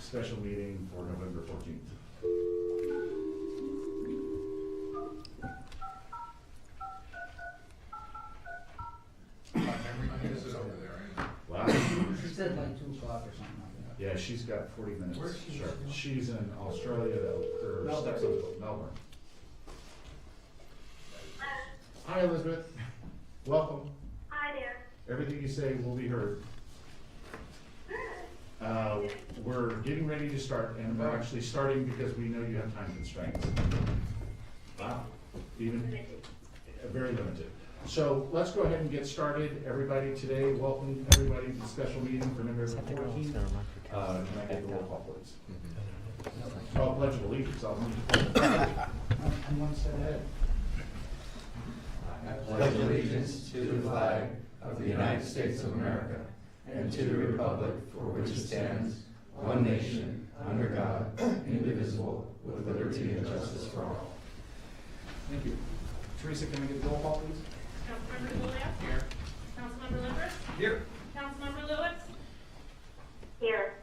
special meeting for November 14th. Wow. She said like 2 o'clock or something like that. Yeah, she's got 40 minutes. Where's she Sure. from? She's in Australia, her Melbourne. stepson's from Melbourne. Hi, Elizabeth. Welcome. Hi there. Everything you say will be heard. We're getting ready to start, and we're actually starting because we know you have time constraints. Wow, even very limited. So let's go ahead and get started. Everybody today, welcome everybody to the special meeting for November 14th. Can I get the roll call, please? Oh, pledge of allegiance. I'll need to. I'm one step ahead. I pledge allegiance to the flag of the United States of America and to the republic for which it stands, one nation, under God, indivisible, with liberty and justice for all. Thank you. Teresa, can I get the roll call, please? Councilmember Deloya? Here. Councilmember Lippert? Here. Councilmember Lewis? Here.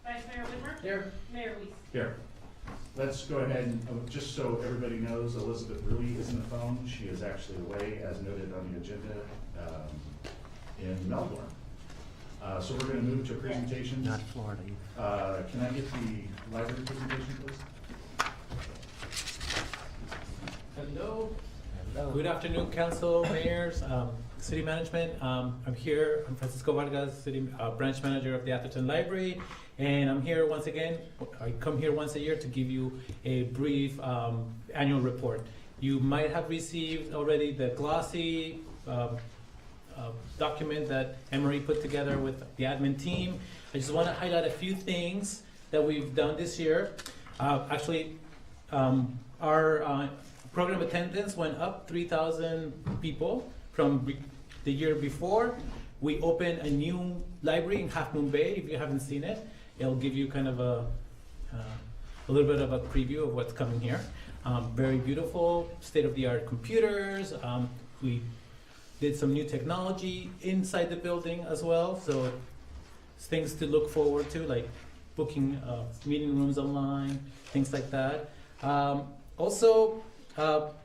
Vice Mayor Whitmer? Here. Mayor Weiss? Here. Let's go ahead and, just so everybody knows, Elizabeth really isn't a phone. She is actually away, as noted on the agenda, in Melbourne. So we're gonna move to presentations. Not Florida either. Can I get the library presentation, please? Hello. Good afternoon, council, mayors, city management. I'm here. I'm Francisco Vargas, city branch manager of the Atherton Library, and I'm here once again. I come here once a year to give you a brief annual report. You might have received already the glossy document that Emery put together with the admin team. I just want to highlight a few things that we've done this year. Our program attendance went up 3,000 people from the year before. We opened a new library in Half Moon Bay. If you haven't seen it, it'll give you kind of a little bit of a preview of what's coming here. Very beautiful, state-of-the-art computers. We did some new technology inside the building as well, so things to look forward to, like booking meeting rooms online, things like that. Also,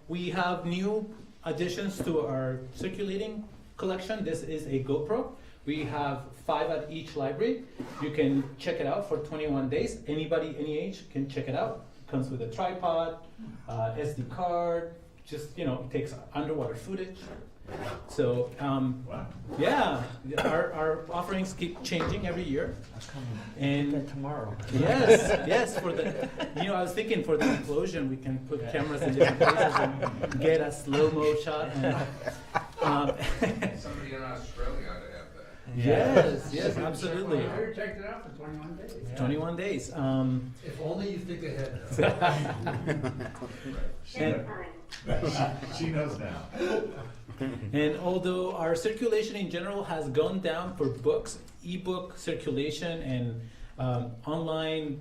we have new additions to our circulating collection. This is a GoPro. We have 5 at each library. You can check it out for 21 days. Anybody, any age, can check it out. It comes with a tripod, SD card, just, it takes underwater footage. So, Wow. yeah, our offerings keep changing every year. And tomorrow. yes, for the, I was thinking for the implosion, we can put cameras in different places and get a slow-mo shot. And, Somebody in Australia ought to have that. yes, absolutely. I already checked it out for 21 days. 21 days. If only you think ahead. She knows now. And although our circulation in general has gone down for books, ebook circulation and online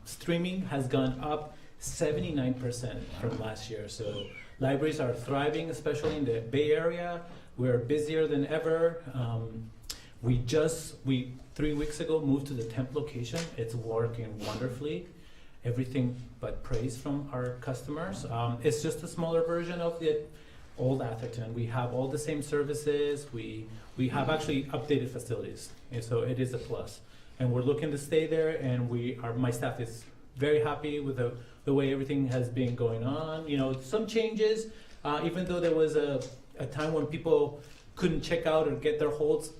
streaming has gone up 79% from last year. So libraries are thriving, especially in the Bay Area. We're busier than ever. We 3 weeks ago moved to the 10th location. It's working wonderfully. Everything but praise from our customers. It's just a smaller version of the old Atherton. We have all the same services. We have actually updated facilities, and so it is a plus. And we're looking to stay there. And my staff is very happy with the way everything has been going on. Some changes, even though there was a time when people couldn't check out or get their holds.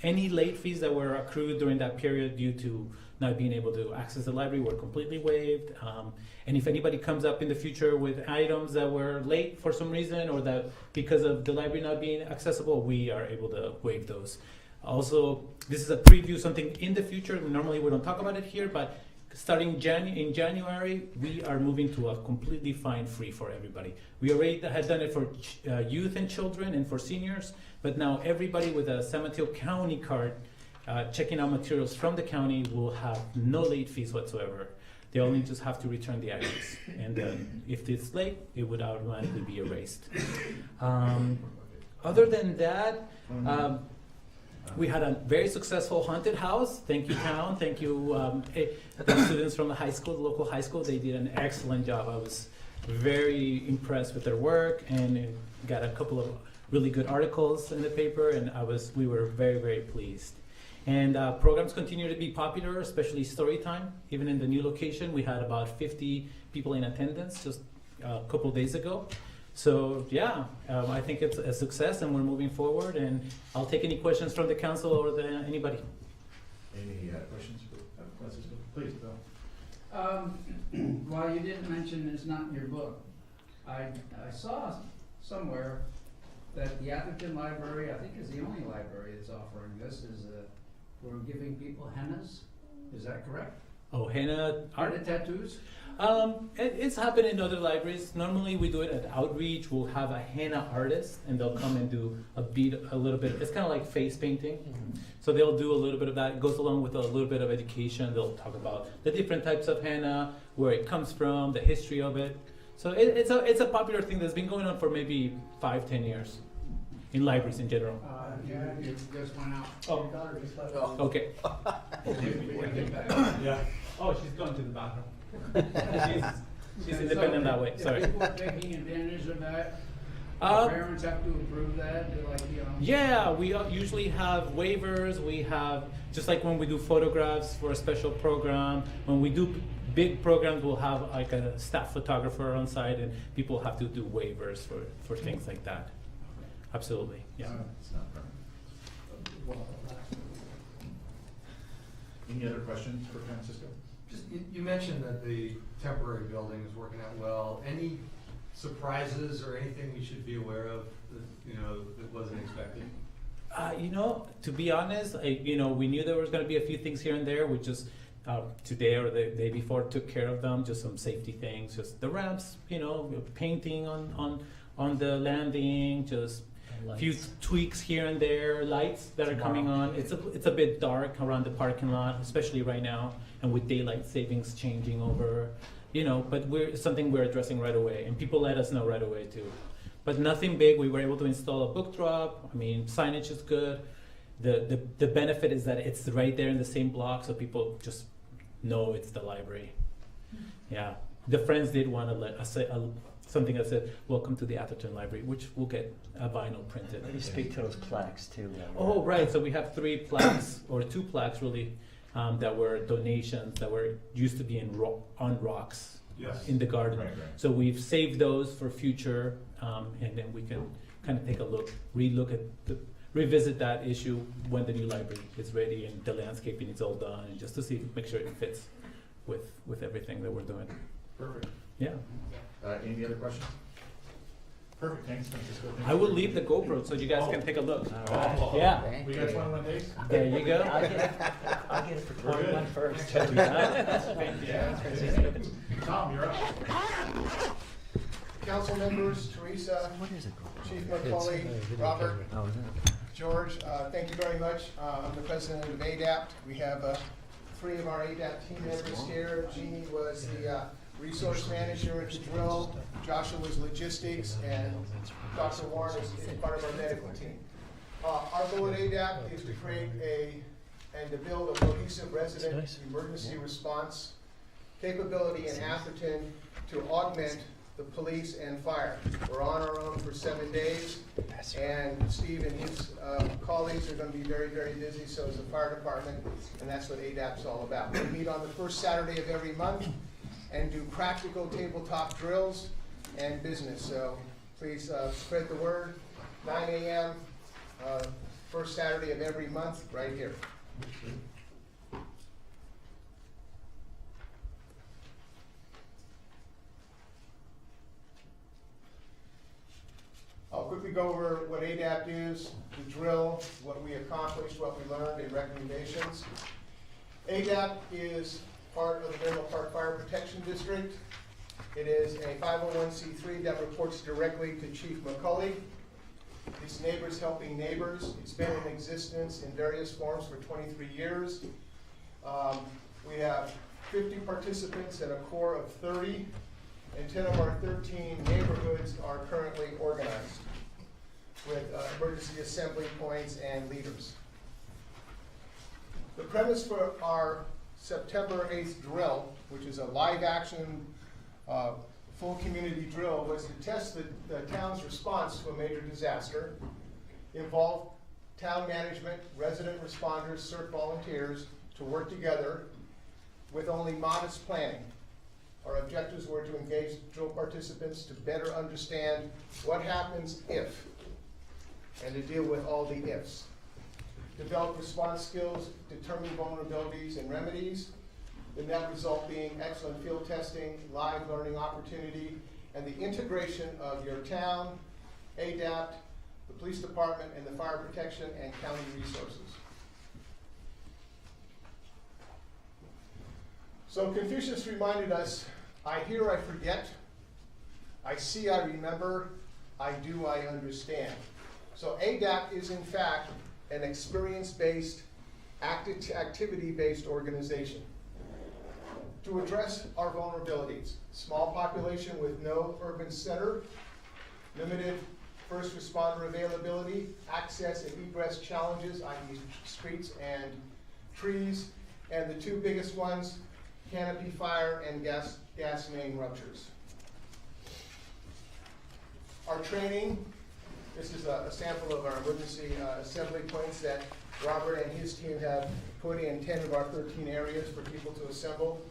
Any late fees that were accrued during that period due to not being able to access the library were completely waived. And if anybody comes up in the future with items that were late for some reason or that because of the library not being accessible, we are able to waive those. Also, this is a preview, something in the future. Normally we don't talk about it here, but starting in January, we are moving to a completely fine-free for everybody. We already had done it for youth and children and for seniors, but now everybody with a San Mateo County card checking out materials from the county will have no late fees whatsoever. They only just have to return the items. And then if it's late, it would automatically be erased. Other than that, We had a very successful haunted house. Thank you, town. Thank you, the students from the high school, the local high school. They did an excellent job. I was very impressed with their work, and got a couple of really good articles in the paper, and we were very, very pleased. And programs continue to be popular, especially story time. Even in the new location, we had about 50 people in attendance just a couple days ago. So yeah, I think it's a success, and we're moving forward. And I'll take any questions from the council or anybody. Any questions for Francisco? Please, Bill. While you didn't mention it's not in your book, I saw somewhere that the Atherton Library, I think, is the only library that's offering this, we're giving people hennas. Is that correct? Oh, henna art. Henna tattoos? It's happened in other libraries. Normally we do it at Outreach. We'll have a henna artist, and they'll come and do a little bit. It's kind of like face painting. So they'll do a little bit of that. It goes along with a little bit of education. They'll talk about the different types of henna, where it comes from, the history of it. So it's a popular thing that's been going on for maybe 5-10 years in libraries in general. Yeah, you just went out. Oh, okay. Yeah. Oh, she's going to the bathroom. She's independent that way. Sorry. If people are taking advantage of that, Uh, parents have to approve that, they're like, you know. Yeah, we usually have waivers. We have, just like when we do photographs for a special program, when we do big programs, we'll have like a staff photographer on site, and people have to do waivers for things like that. Absolutely, yeah. It's not permanent. Any other questions for Francisco? Just, you mentioned that the temporary building is working out well. Any surprises or anything we should be aware of that, that wasn't expected? To be honest, we knew there was going to be a few things here and there. We just today or the day before took care of them. Just some safety things, just the ramps, painting on the landing, just a few tweaks here and there, lights that are coming on. It's a bit dark around the parking lot, especially right now, and with daylight savings changing over. But it's something we're addressing right away, and people let us know right away too. But nothing big. We were able to install a book drop. Signage is good. The benefit is that it's right there in the same block, so people just know it's the library. Yeah, the friends did want to let us say something that said "Welcome to the Atherton Library," which will get a vinyl printed. Maybe speak to those plaques too. Oh, right. So we have 3 plaques, or 2 plaques really, that were donations that were used to be on rocks in the garden. Right. So we've saved those for future, and then we can kind of take a look, revisit that issue when the new library is ready and the landscaping is all done, and just to make sure it fits with everything that we're doing. Perfect. Yeah. Any other questions? Perfect, thanks, Francisco. Thank I you. will leave the GoPro so you guys can take a look. Oh, Yeah. Thank We you. got 21 days? There you go. I'll get it for We're good. 21 first. Yeah. Tom, you're up. Council members, Teresa, What is it? Chief McCauley, Robert, Oh, is it? George, thank you very much. I'm the president of ADAPT. We have 3 of our ADAPT team members here. Jeannie was the resource manager at the drill. Joshua was logistics, and Dr. Warren is part of our medical team. Our goal at ADAPT is to create and to build a cohesive resident emergency response capability in Atherton to augment the police and fire. We're on our own for 7 days, and Steve and his colleagues are going to be very, very busy, so is the fire department, and that's what ADAPT's all about. We meet on the first Saturday of every month and do practical tabletop drills and business. So please spread the word. 9 a.m. First Saturday of every month, right here. I'll quickly go over what ADAPT is, the drill, what we accomplished, what we learned, and recommendations. ADAPT is part of the Mineral Park Fire Protection District. It is a 501c3 that reports directly to Chief McCauley. It's Neighbors Helping Neighbors. It's been in existence in various forms for 23 years. We have 50 participants and a core of 30, and 10 of our 13 neighborhoods are currently organized with emergency assembly points and leaders. The premise for our September 8th drill, which is a live action, full community drill, was to test the town's response to a major disaster, involve town management, resident responders, CERT volunteers to work together with only modest planning. Our objectives were to engage drill participants to better understand what happens if, and to deal with all the ifs. Develop response skills, determine vulnerabilities and remedies, the net result being excellent field testing, live learning opportunity, and the integration of your town, ADAPT, the police department, and the fire protection and county resources. So Confucius reminded us, I hear, I forget, I see, I remember, I do, I understand. So ADAPT is in fact an experience-based, activity-based organization to address our vulnerabilities. Small population with no urban center, limited first responder availability, access and egress challenges, i.e. streets and trees, and the two biggest ones, canopy fire and gas main ruptures. Our training, this is a sample of our emergency assembly points that Robert and his team have put in 10 of our 13 areas for people to assemble.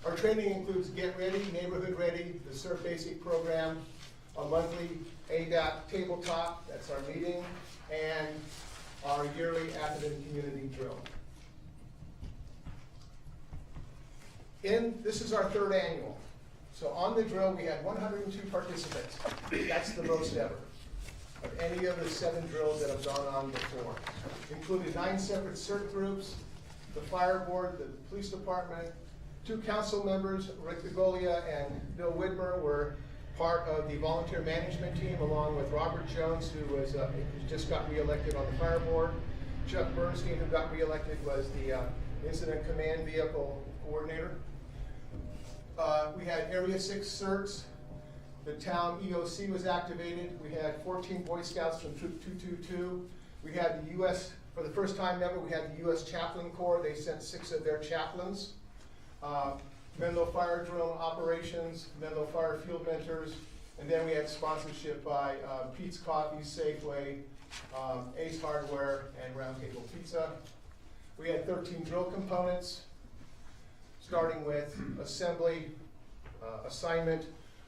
Our training includes Get Ready, Neighborhood Ready, the CERT Basic program, a monthly ADAPT tabletop, that's our meeting, and our yearly Atherton Community Drill. This is our third annual. So on the drill, we had 102 participants. That's the most ever of any of the 7 drills that have gone on before. Included 9 separate CERT groups, the fire board, the police department, 2 council members, Rick DeGolia and Bill Widmer, were part of the volunteer management team, along with Robert Jones, who was who just got reelected on the fire board. Chuck Bernstein, who got reelected, was the incident command vehicle coordinator. We had Area 6 CERTs. The town EOC was activated. We had 14 Boy Scouts from Troop 222. We had the U.S., for the first time ever, we had the U.S. Chaplain Corps. They sent 6 of their chaplains. Menlo Fire Drone Operations, Menlo Fire Field Mentors, and then we had sponsorship by Pete's Coffee, Safeway, Ace Hardware, and Round Table Pizza. We had 13 drill components, starting with assembly, assignment,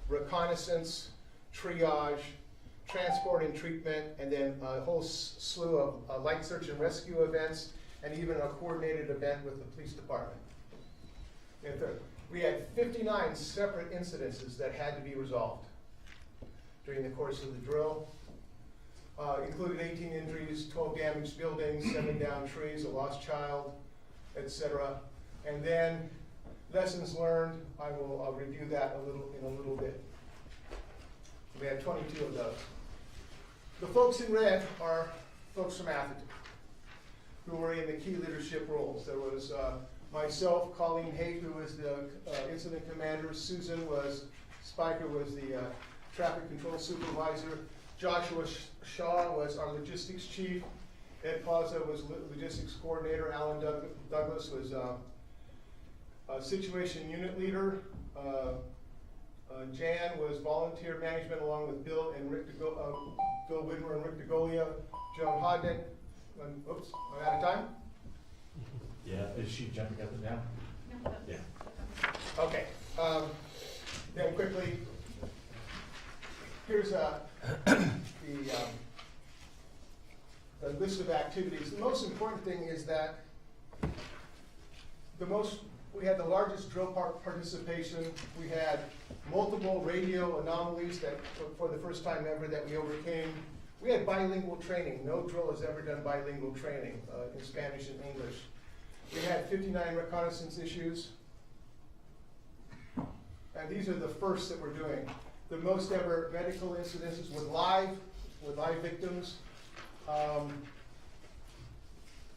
reconnaissance, triage, transport and treatment, and then a whole slew of light search and rescue events, and even a coordinated event with the police department. And third, we had 59 separate incidences that had to be resolved during the course of the drill. Included 18 injuries, 12 damaged buildings, 7 downed trees, a lost child, etc. And then lessons learned, I'll review that in a little bit. We had 22 of those. The folks in red are folks from Atherton who were in the key leadership roles. There was myself, Colleen Haight, who was the incident commander. Susan Spiker was the traffic control supervisor. Joshua Shaw was our logistics chief. Ed Plaza was logistics coordinator. Alan Douglas was situation unit leader. Jan was volunteer management, along with Bill Widmer and Rick DeGolia. Joan Hodnick. Oops, am I out of time? Yeah, is she jumping up and down? No. Yeah. Okay. Then quickly, here's the list of activities. The most important thing is that we had the largest drill participation. We had multiple radio anomalies that, for the first time ever, that we overcame. We had bilingual training. No drill has ever done bilingual training in Spanish and English. We had 59 reconnaissance issues. And these are the first that we're doing. The most ever medical incidences with live victims.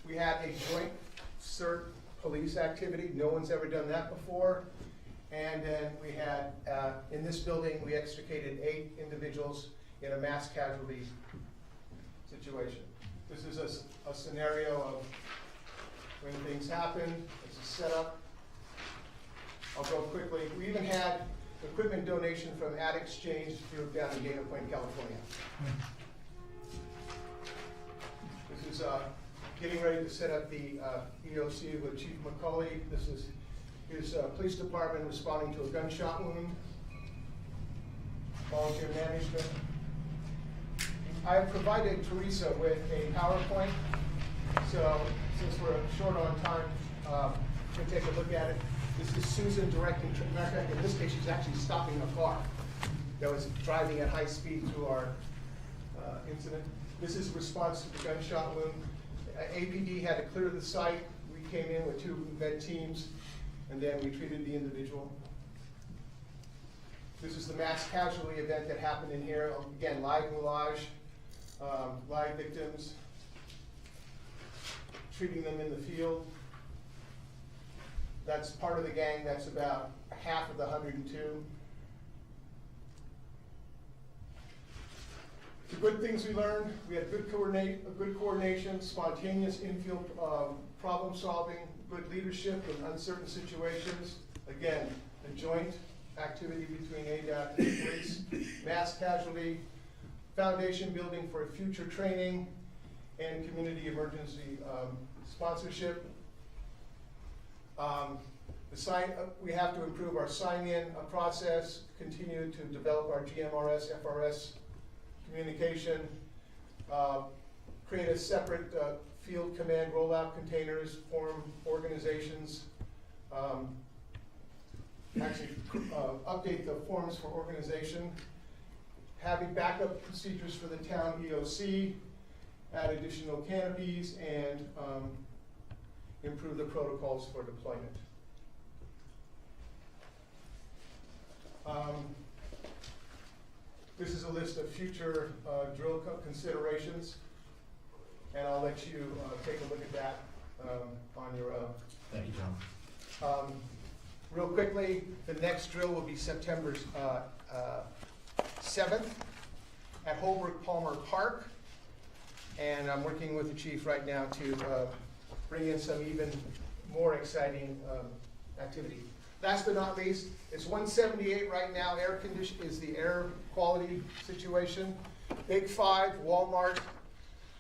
We had a joint CERT police activity. No one's ever done that before. And then we had, in this building, we extricated 8 individuals in a mass casualty situation. This is a scenario of when things happen. It's a setup. I'll go quickly. We even had equipment donation from Ad Exchange Group down in Dana Point, California. This is getting ready to set up the EOC with Chief McCauley. This is his police department responding to a gunshot wound. Volunteer management. I have provided Teresa with a PowerPoint, so since we're short on time, we'll take a look at it. This is Susan directing, matter of fact, in this case, she's actually stopping a car that was driving at high speed through our incident. This is response to the gunshot wound. APD had to clear the site. We came in with 2 med teams, and then we treated the individual. This is the mass casualty event that happened in here. Again, live moulage, live victims, treating them in the field. That's part of the gang. That's about half of the 102. The good things we learned, we had good coordination, spontaneous infield problem solving, good leadership in uncertain situations. Again, the joint activity between ADAPT and the police, mass casualty, foundation building for future training, and community emergency sponsorship. We have to improve our sign-in process, continue to develop our GMRS, FRS communication, create a separate field command rollout containers, form organizations, update the forms for organization, having backup procedures for the town EOC, add additional canopies, and improve the protocols for deployment. This is a list of future drill considerations, and I'll let you take a look at that on your own. Thank you, Tom. Real quickly, the next drill will be September 7th at Holbrook Palmer Park, and I'm working with the chief right now to bring in some even more exciting activity. Last but not least, it's 178 right now. Air condition is the air quality situation. Big 5, Walmart,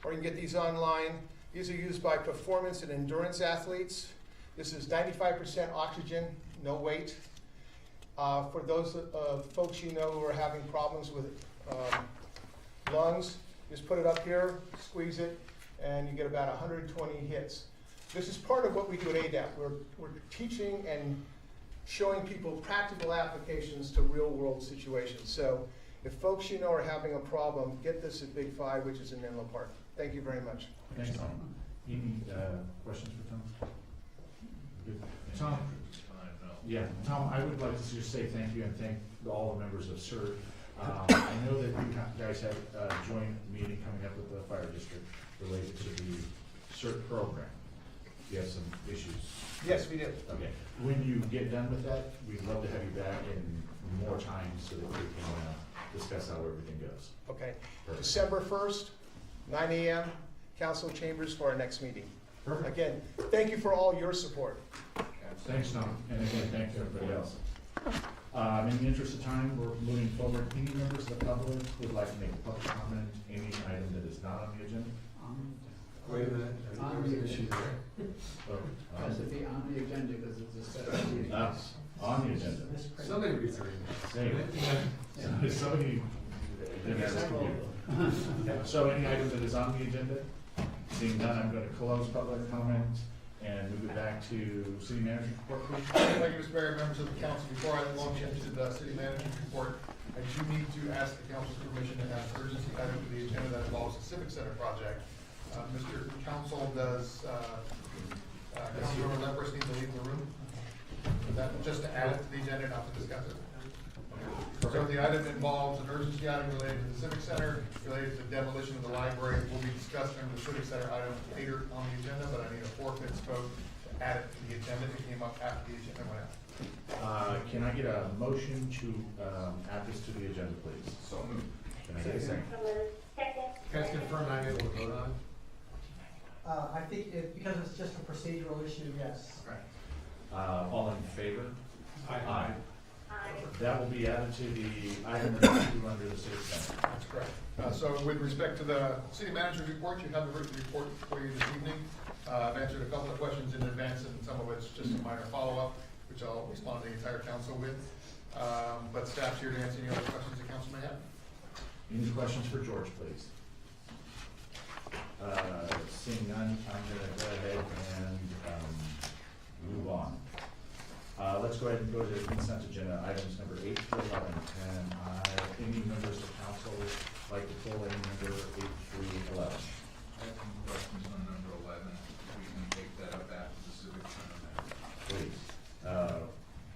or you can get these online. These are used by performance and endurance athletes. This is 95% oxygen, no weight. For those folks you know who are having problems with lungs, just put it up here, squeeze it, and you get about 120 hits. This is part of what we do at ADAPT. We're teaching and showing people practical applications to real world situations. So if folks you know are having a problem, get this at Big 5, which is in Menlo Park. Thank you very much. Thanks, Tom. Any questions for Tom? Good. Tom? Yeah, Tom, I would like to just say thank you and thank all the members of CERT. I know that you guys have a joint meeting coming up with the fire district related to the CERT program. You have some issues. Yes, we do. Okay. When you get done with that, we'd love to have you back in more time so that we can discuss how everything goes. Okay. Perfect. December 1st, 9 a.m., council chambers for our next meeting. Perfect. Again, thank you for all your support. Thanks, Tom, and again, thank you everybody else. In the interest of time, we're moving forward. Any members of the public who would like to make a public comment, any item that is not on the agenda? Wait a minute, there was an issue there. Oh, Has to be on the agenda because it's a set of meetings. on the agenda. Somebody reads their emails. Hey, somebody. So any item that is on the agenda? Seeing none, I'm going to close public comment and move it back to city manager's report, please. Thank you, Mr. Mayor, members of the council. Before I launch into the city manager's report, I do need to ask the council's permission to add an urgency item to the agenda that involves the Civic Center project. Mr. Council, does Councilmember Lepers need to leave the room? That, just to add it to the agenda, not to discuss it. So the item involves an urgency item related to the Civic Center, related to demolition of the library. Will be discussed under the Civic Center item later on the agenda, but I need a 4/5 vote to add it to the agenda. It came up after the agenda went out. Can I get a motion to add this to the agenda, please? So moved. Can I get a second? Can I confirm I'm able to vote on it? I think because it's just a procedural issue, yes. All in favor? Aye. That will be added to the item number 2 under the civic center. That's correct. So with respect to the city manager's report, you have the written report for you this evening. I've answered a couple of questions in advance, and some of it's just a minor follow-up, which I'll respond to the entire council with. But staff's here to answer any other questions the council may have. Any questions for George, please? Seeing none, I'm gonna go ahead and move on. Let's go ahead and go to the consent agenda, items number 8 through 11. And any members of council like to pull any number 8 through 11? I have some questions on number 11. We can take that up after the civic center matter. Please.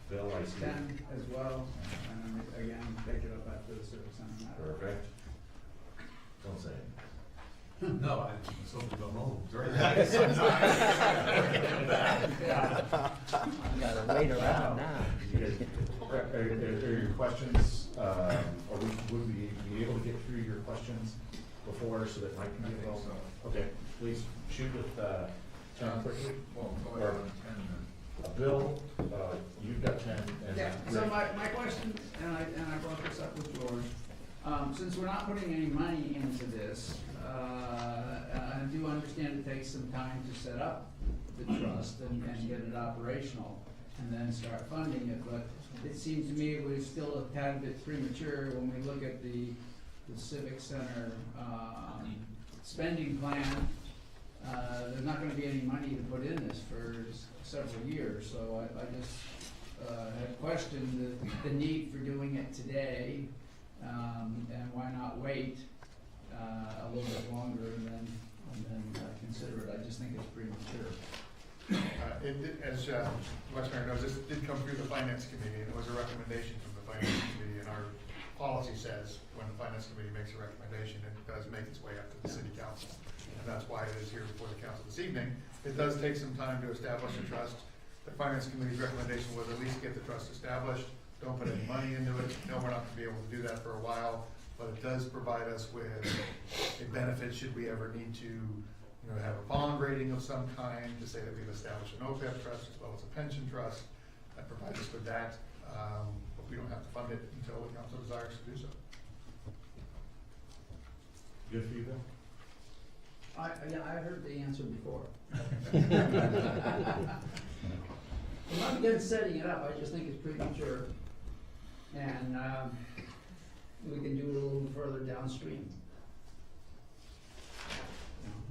Bill, I see. 10 as well, and then again, take it up after the civic center matter. Perfect. Don't say it. No, I just hope we go home. You gotta wait around now. You guys- Are your questions, would we be able to get through your questions before so that Mike can get it all? Okay, please shoot with, 10 quickly. Well, go ahead on 10 then. Bill, you've got 10 and. Yeah, so Rick. my question, and I brought this up with George, since we're not putting any money into this, I do understand it takes some time to set up the trust and get it operational and then start funding it, but it seems to me we're still a tad bit premature when we look at the civic center, spending plan. There's not gonna be any money to put in this for several years, so I just, had questioned the need for doing it today, and why not wait, a little bit longer and then consider it. I just think it's premature. As Vice Mayor knows, this did come through the Finance Committee, and it was a recommendation from the Finance Committee, and our policy says when the Finance Committee makes a recommendation, it does make its way up to the City Council. And that's why it is here before the council this evening. It does take some time to establish a trust. The Finance Committee's recommendation was at least get the trust established. Don't put any money into it. No, we're not gonna be able to do that for a while, but it does provide us with a benefit should we ever need to, have a bond rating of some kind to say that we've established an OPEB trust as well as a pension trust. That provides us with that, but we don't have to fund it until the council desires to do so. Good for you, Bill? I heard the answer before. I'm not against setting it up, I just think it's premature. And, we can do it a little further downstream.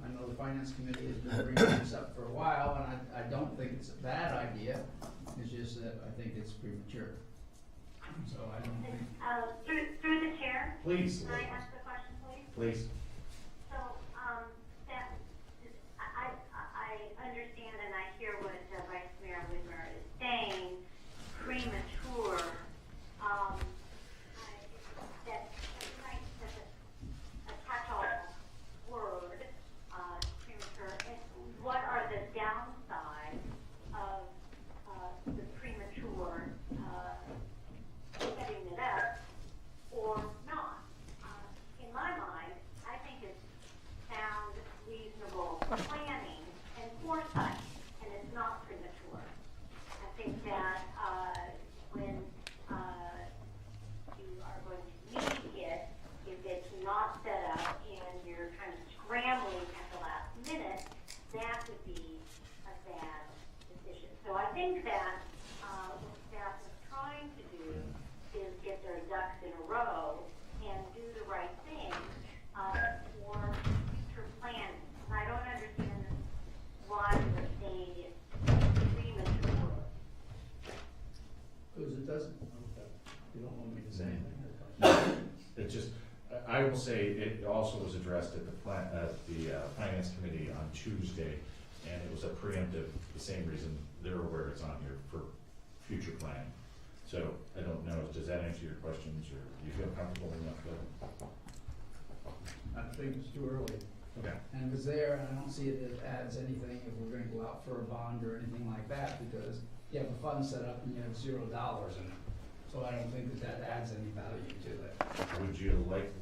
I know the finance committee has been bringing this up for a while, and I don't think it's a bad idea, it's just that I think it's premature. So I don't think. Through the chair, Please. can I ask a question, please? Please. So, that, I understand and I hear what Vice Mayor Whitmer is saying, premature, that's a catch-all word, premature. And what are the downsides of, the premature, setting it up or not? In my mind, I think it's sound, reasonable planning and foresight, and it's not premature. I think that, when, you are going to need it, if it's not set up and you're kind of scrambling at the last minute, that would be a bad decision. So I think that, what staff is trying to do is get their ducks in a row and do the right thing, for future planning. And I don't understand why they're saying it's premature. Because it doesn't, you don't want me to say anything. It just, I will say, it also was addressed at the Finance Committee on Tuesday, and it was a preemptive, the same reason they're aware it's on here for future planning. So, I don't know, does that answer your questions, or do you feel comfortable enough with I think it's too early. it? Okay. And if it's there, I don't see it as adds anything if we're gonna go out for a bond or anything like that, because you have a fund set up and you have $0 in it. So I don't think that adds any value to it. Would you like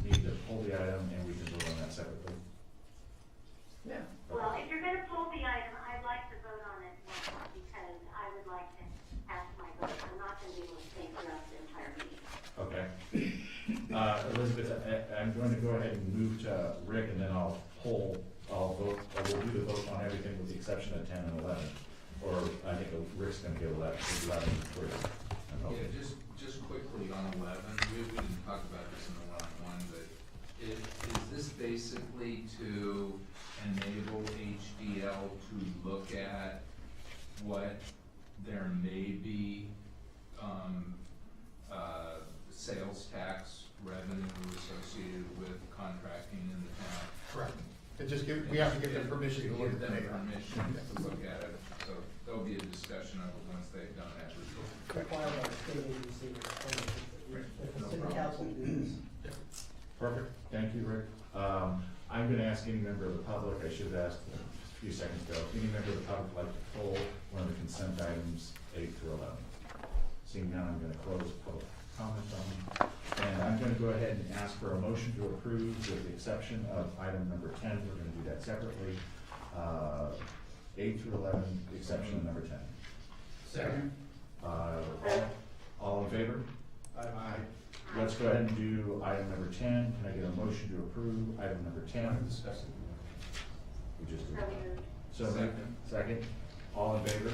me to pull the item and we can vote on that separately? Yeah. Well, if you're gonna pull the item, I'd like to vote on it now, because I would like to cast my vote. I'm not gonna be able to stay throughout the entire meeting. Okay. Elizabeth, I'm going to go ahead and move to Rick, and then I'll vote, we'll do the vote on everything with the exception of 10 and 11. Or I think Rick's gonna get 11 first. Yeah, just quickly on 11, we didn't talk about this in the one-on-one, but is this basically to enable HDL to look at what there may be, sales tax revenue associated with contracting in the town? Correct. It just we have to give them permission to look Give at them the data. permission to look at it, so there'll be a discussion of it once they've done that review. Required by the state agency, if the city council does. Perfect, thank you, Rick. I'm gonna ask any member of the public, I should have asked a few seconds ago, any member of the public would like to pull one of the consent items 8 through 11. Seeing none, I'm gonna close public comment on them. And I'm gonna go ahead and ask for a motion to approve with the exception of item number 10, we're gonna do that separately. 8 through 11, the exception of number 10. Second. All in favor? Aye. Let's go ahead and do item number 10. Can I get a motion to approve item number 10? We just did. So moved. So moved. Second. All in favor?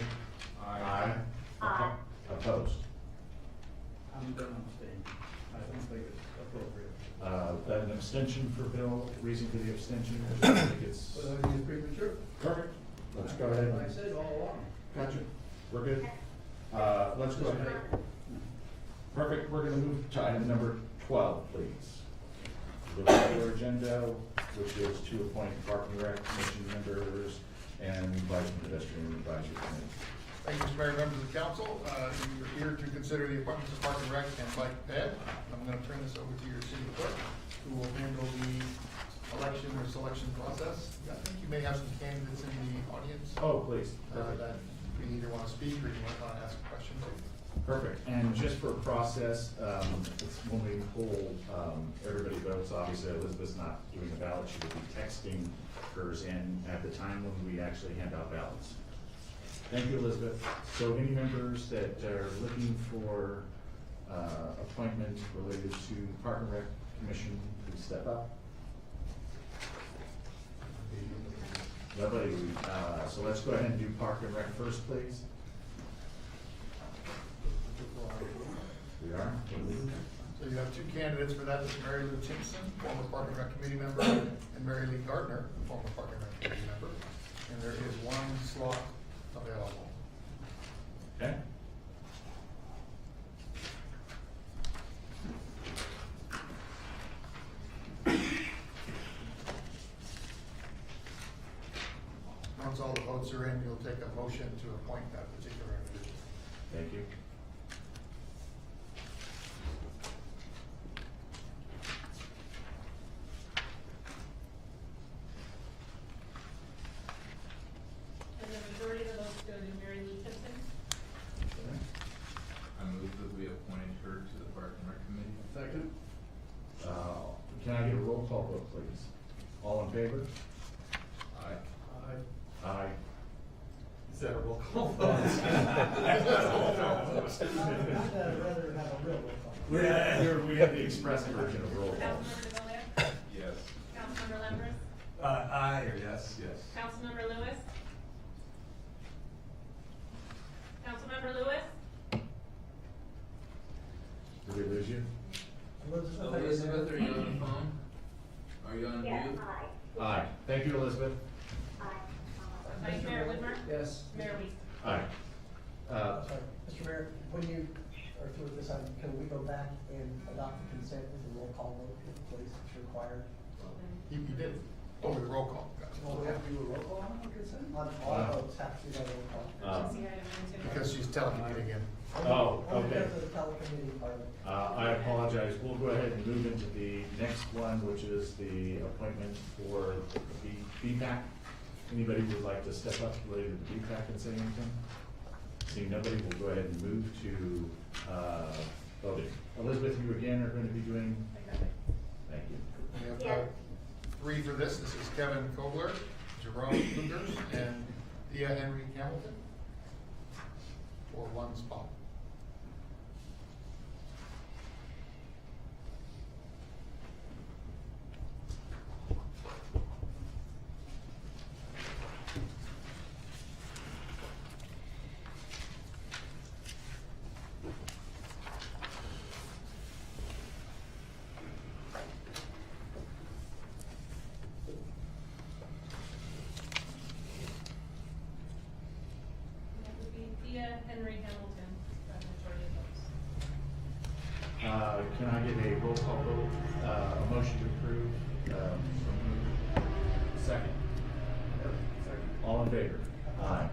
Aye. Aye. Opposed? I'm gonna abstain. I don't think it's appropriate. An abstention for Bill, reason for the abstention? I think it's But I think it's premature. perfect. Let's go ahead. I said all along. Gotcha. We're good? Let's go ahead. Perfect, we're gonna move to item number 12, please. The regular agenda, which is to appoint Park and Rec Commission members and Vice Pedestrian Advisory Committee. Thank you, Mr. Mayor, members of the council. You're here to consider the appointments of Park and Rec and Bike Ped. I'm gonna turn this over to your city clerk, who will handle the election or selection process. I think you may have some candidates in the audience Oh, please. that you either want to speak or you might want to ask questions. Perfect, and just for process, it's when we pull, everybody votes, obviously Elizabeth's not doing the ballot, she will be texting hers in at the time when we actually hand out ballots. Thank you, Elizabeth. So any members that are looking for, appointment related to Park and Rec Commission, please step up. Nobody, so let's go ahead and do Park and Rec first, please. We are. So you have two candidates for that, Mr. Mary Lou Timpson, former Park and Rec Committee member, and Mary Lee Gardner, former Park and Rec Committee member. And there is one slot available. Okay. Once all the votes are in, you'll take a motion to appoint that particular individual. Thank you. And the majority of the votes go to Mary Lou Timpson. I move that we appointed her to the Park and Rec Committee. Second. Can I get a roll call vote, please? All in favor? Aye. Aye. Is that a roll call vote? I'd rather have a real roll call. We have the express version of roll call. Councilmember DeValier, Yes. Councilmember Lembers, Aye or yes? Yes. Councilmember Lewis. Councilmember Lewis, Did we lose you? Elizabeth, are you on the phone? Are you on Yes, mute? aye. Aye. Thank you, Elizabeth. Aye. Vice Mayor Whitmer, Yes. Mayor Weeks. Aye. Sorry, Mr. Mayor, when you are through with this, can we go back and adopt the consent with a roll call vote, please, it's required? You did, over the roll call. Gotcha. Well, we have to do a roll call on the consent? On all votes have to be by roll call. Urgency item number 2. Because she's telecommuting in. Oh, Only okay. because of the telecommuting part of it. I apologize. We'll go ahead and move into the next one, which is the appointment for the BPAC. Anybody would like to step up related to BPAC and say anything? Seeing nobody, we'll go ahead and move to, voting. Elizabeth, you again are going to be doing, I got it. thank you. We have Yes. three for this. This is Kevin Kobler, Jerome Lugers and Thea Henry Hamilton for one spot. That would be Thea Henry Hamilton, by the majority of votes. Can I get a roll call vote, a motion to approve, second? All in favor? Aye.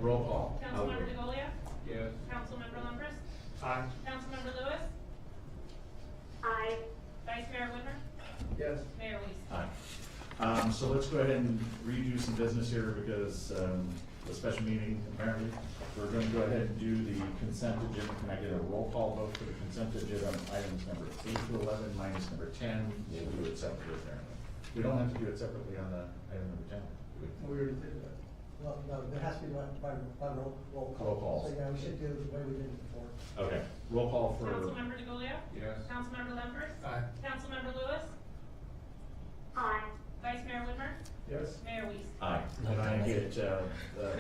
Roll call. Councilmember DeGolia? Yes. Councilmember Lumpers? Aye. Councilmember Lewis? Aye. Vice Mayor Whitmer? Yes. Mayor Weiss? Aye. So let's go ahead and redo some business here because, the special meeting, apparently, we're gonna go ahead and do the consent agenda. Can I get a roll call vote for the consent agenda on items number 8 to 11 minus number 10? We'll do it separately, apparently. We don't have to do it separately on the item number 10. do we? We already did that. Well, no, there has to be by roll call. Roll call. So, yeah, we should do it the way we did it before. Okay, roll call for, Councilmember DeGolia? Yes. Councilmember Lumpers? Aye. Councilmember Lewis? Aye. Vice Mayor Whitmer? Yes. Mayor Weiss? aye. Can I get, the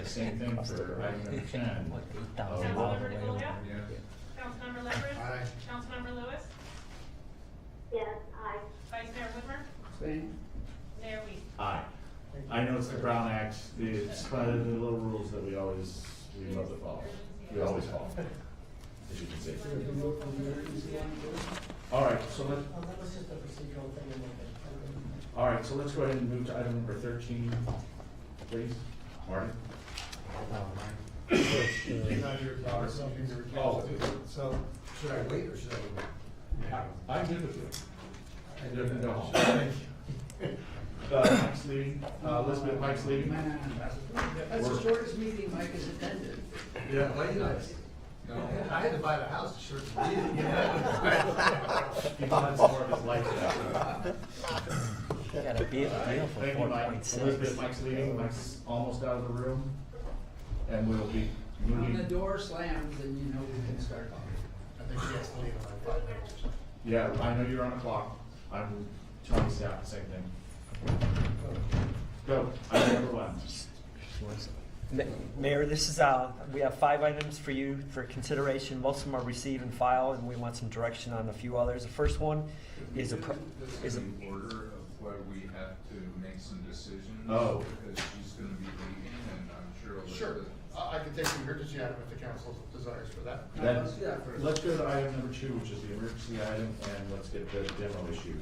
same thing for item number 10? Like 8,000 Oh, miles Councilmember away. DeGolia? Yes. Councilmember Lumpers? Aye. Councilmember Lewis? Yes, aye. Vice Mayor Whitmer? Same. Mayor Weiss? Aye. I know it's the Brown Act, it's kind of the little rules that we love to follow. We always follow, as you can see. All right, so let's, That was just a procedural thing and like that. all right, so let's go ahead and move to item number 13, please. Marty? Not here, something to recall. So, should I wait or should I wait? I'm good with you. You can go home. Mike's leaving, Elizabeth, Mike's leaving. Man, that's the shortest meeting Mike has attended. Yeah, well, you know, No. I had to buy the house to short the meeting. He wanted some more of his life after. Got a deal for Thank you, Mike. 4.6. Elizabeth, Mike's leaving, Mike's almost out of the room. And we'll be When the moving. door slams, then you know we can start talking. I think she has to leave in like 5 minutes or so. Yeah, I know you're on the clock. I'm telling staff the same thing. Go, item number 1. Mayor, this is, we have 5 items for you for consideration. Most of them are receive and file, and we want some direction on a few others. The first one is a, This is an order of what we have to make some decisions. Oh. Because she's gonna be leaving, and I'm sure Sure, Elizabeth. I can take the emergency item if the council desires for that. Then, Let's do that first. let's go to item number 2, which is the emergency item, and let's get the demo issue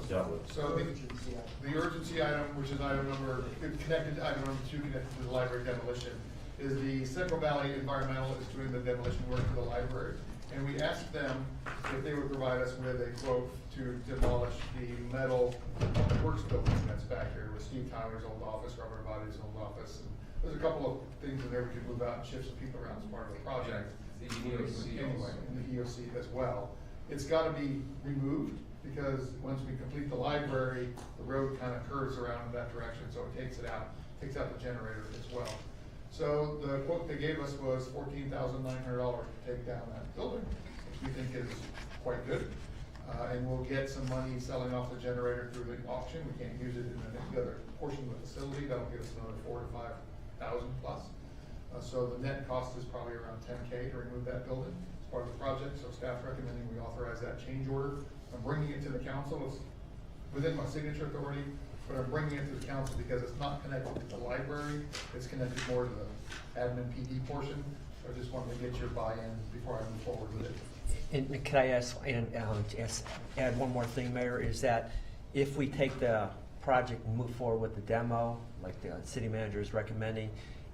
dealt with. So the urgency item, which is item number, connected to item number 2, connected to the library demolition, is the Central Valley Environmental is doing the demolition work for the library. And we asked them if they would provide us with a quote to demolish the metal works building that's back here with Steve Tyler's old office, Robert Body's old office. And there's a couple of things in there we could move out and shift some people around as part of the project. The EOC Anyway, also. and the EOC as well. It's gotta be removed, because once we complete the library, the road kind of curves around in that direction, so it takes it out, takes out the generator as well. So the quote they gave us was $14,900 to take down that building, which we think is quite good. And we'll get some money selling off the generator through the auction. We can't use it in any other portion of the facility. That'll give us another $4,000 to $5,000 plus. So the net cost is probably around $10K to remove that building as part of the project. So staff's recommending we authorize that change order. I'm bringing it to the council. It's within my signature authority, but I'm bringing it to the council because it's not connected to the library. It's connected more to the admin PD portion. So I just wanted to get your buy-in before I move forward with it. and can I ask, add one more thing, Mayor, is that if we take the project and move forward with the demo, like the city manager is recommending,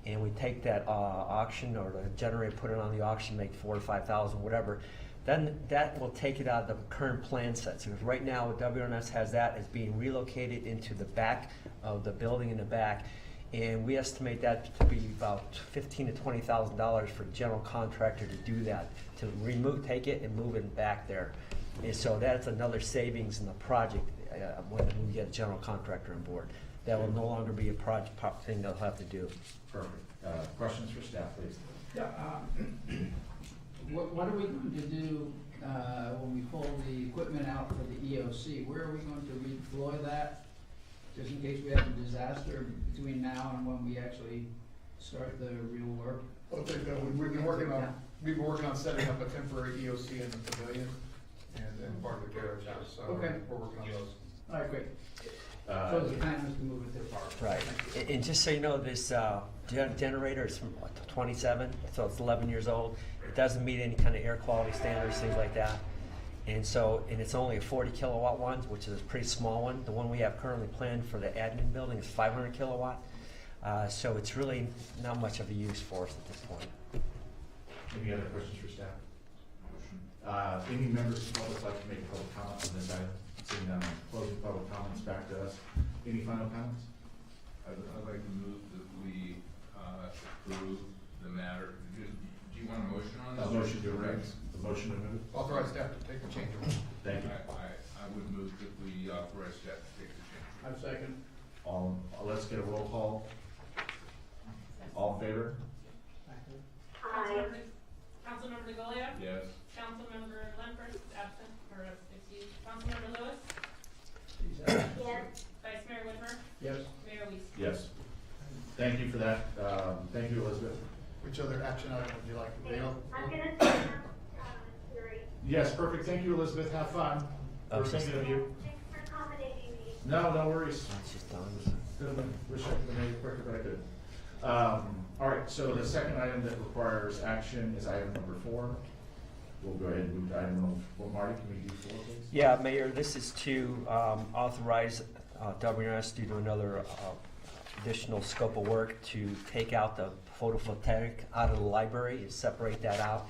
and we take that auction or the generator, put it on the auction, make $4,000 to $5,000, whatever, then that will take it out of the current plan sets. Because right now, WNS has that as being relocated into the back of the building in the back. And we estimate that to be about $15,000 to $20,000 for general contractor to do that, to take it and move it back there. And so that's another savings in the project when we get a general contractor on board. that will no longer be a thing they'll have to do. Perfect. Questions for staff, please? Yeah, what are we going to do, when we pull the equipment out for the EOC? Where are we going to redeploy that? Just in case we have a disaster between now and when we actually start the real work? Well, we've been working on setting up a temporary EOC in the pavilion and part of the carriage house, so Okay. we're working on those. All right, great. So the plan is to move it to the park. Right, Thank you. and just so you know, this generator is from what, 27, so it's 11 years old. It doesn't meet any kind of air quality standards, things like that. And it's only a 40 kilowatt one, which is a pretty small one. The one we have currently planned for the admin building is 500 kilowatt. So it's really not much of a use for us at this point. Any other questions for staff? Any members of the public like to make a public comment on this item? Seeing none, closing public comments, back to us. Any final comments? I'd like to move that we approve the matter. Do you want a motion on this? A motion to direct, the motion to move. Authorize staff to take the change order. Thank you. I would move that we authorize staff to take the change. I second. Let's get a roll call. All in favor? Councilmember DeGolia? Yes. Councilmember Lemper is absent, or excused. Councilmember Lewis? Yes. Vice Mayor Whitmer? Yes. Mayor Weiss? Yes. Thank you for that. Thank you, Elizabeth. Which other action item would you like? Leo? I'm gonna sign up, Siri. Yes, perfect. Thank you, Elizabeth. Have fun. We're thinking of you. Thanks for accommodating me. No worries. That's just done. Could have been, wish I could have made it quicker, but I couldn't. All right, so the second item that requires action is item number 4. We'll go ahead and move to item number 4. Marty, can we do 4, please? Yeah, Mayor, this is to authorize WNS to do another additional scope of work to take out the photovoltaic out of the library and separate that out.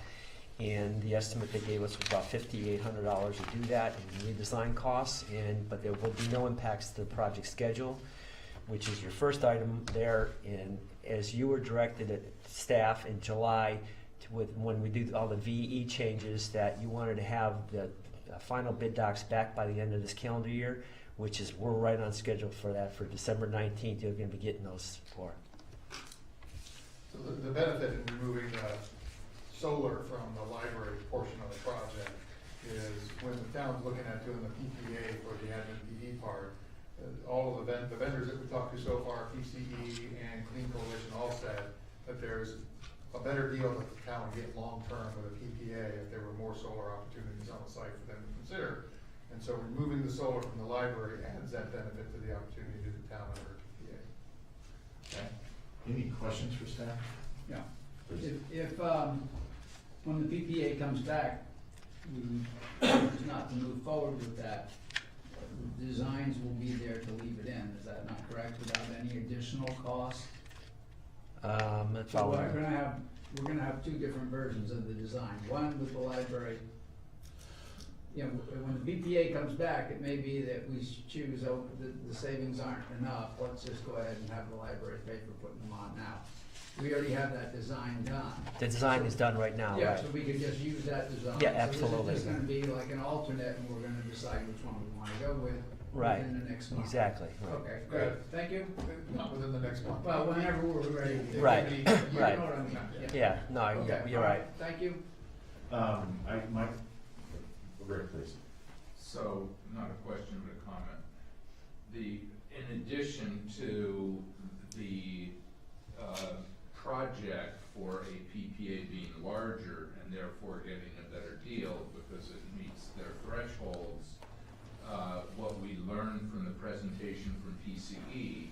And the estimate they gave us was about $5,800 to do that in redesign costs, but there will be no impacts to the project schedule, which is your first item there. And as you were directed at staff in July, when we do all the VE changes, that you wanted to have the final bid docs back by the end of this calendar year, which is, we're right on schedule for that. For December 19th, you're going to be getting those for. So the benefit in removing solar from the library portion of the project is when the town's looking at doing the PPA for the admin PD part, all of the vendors that we talked to so far, PCE and Clean Coalition, all said that there's a better deal that the town would get long-term with a PPA if there were more solar opportunities on the site for them to consider. And so removing the solar from the library adds that benefit to the opportunity to the town under PPA. Okay. Any questions for staff? Yeah. Please. If when the PPA comes back, we choose not to move forward with that, the designs will be there to leave it in, is that not correct, without any additional cost? So we're gonna have 2 different versions of the design, one with the library. You know, when the PPA comes back, it may be that we choose, oh, the savings aren't enough, let's just go ahead and have the library pay for putting them on now. We already have that design done. The design is done right now, Yeah, right? so we could just use that design. Yeah, absolutely. So this is just gonna be like an alternate, and we're gonna decide which one we wanna go with Right. within the next month. Exactly, right. Okay, great, thank you. Not within the next month. Well, whenever we're ready. Right, You right. know what I mean, yeah. Yeah, no, Okay, you're all right. Thank you. Rick, please. So, not a question, but a comment. In addition to the project for a PPA being larger and therefore getting a better deal because it meets their thresholds, what we learned from the presentation from PCE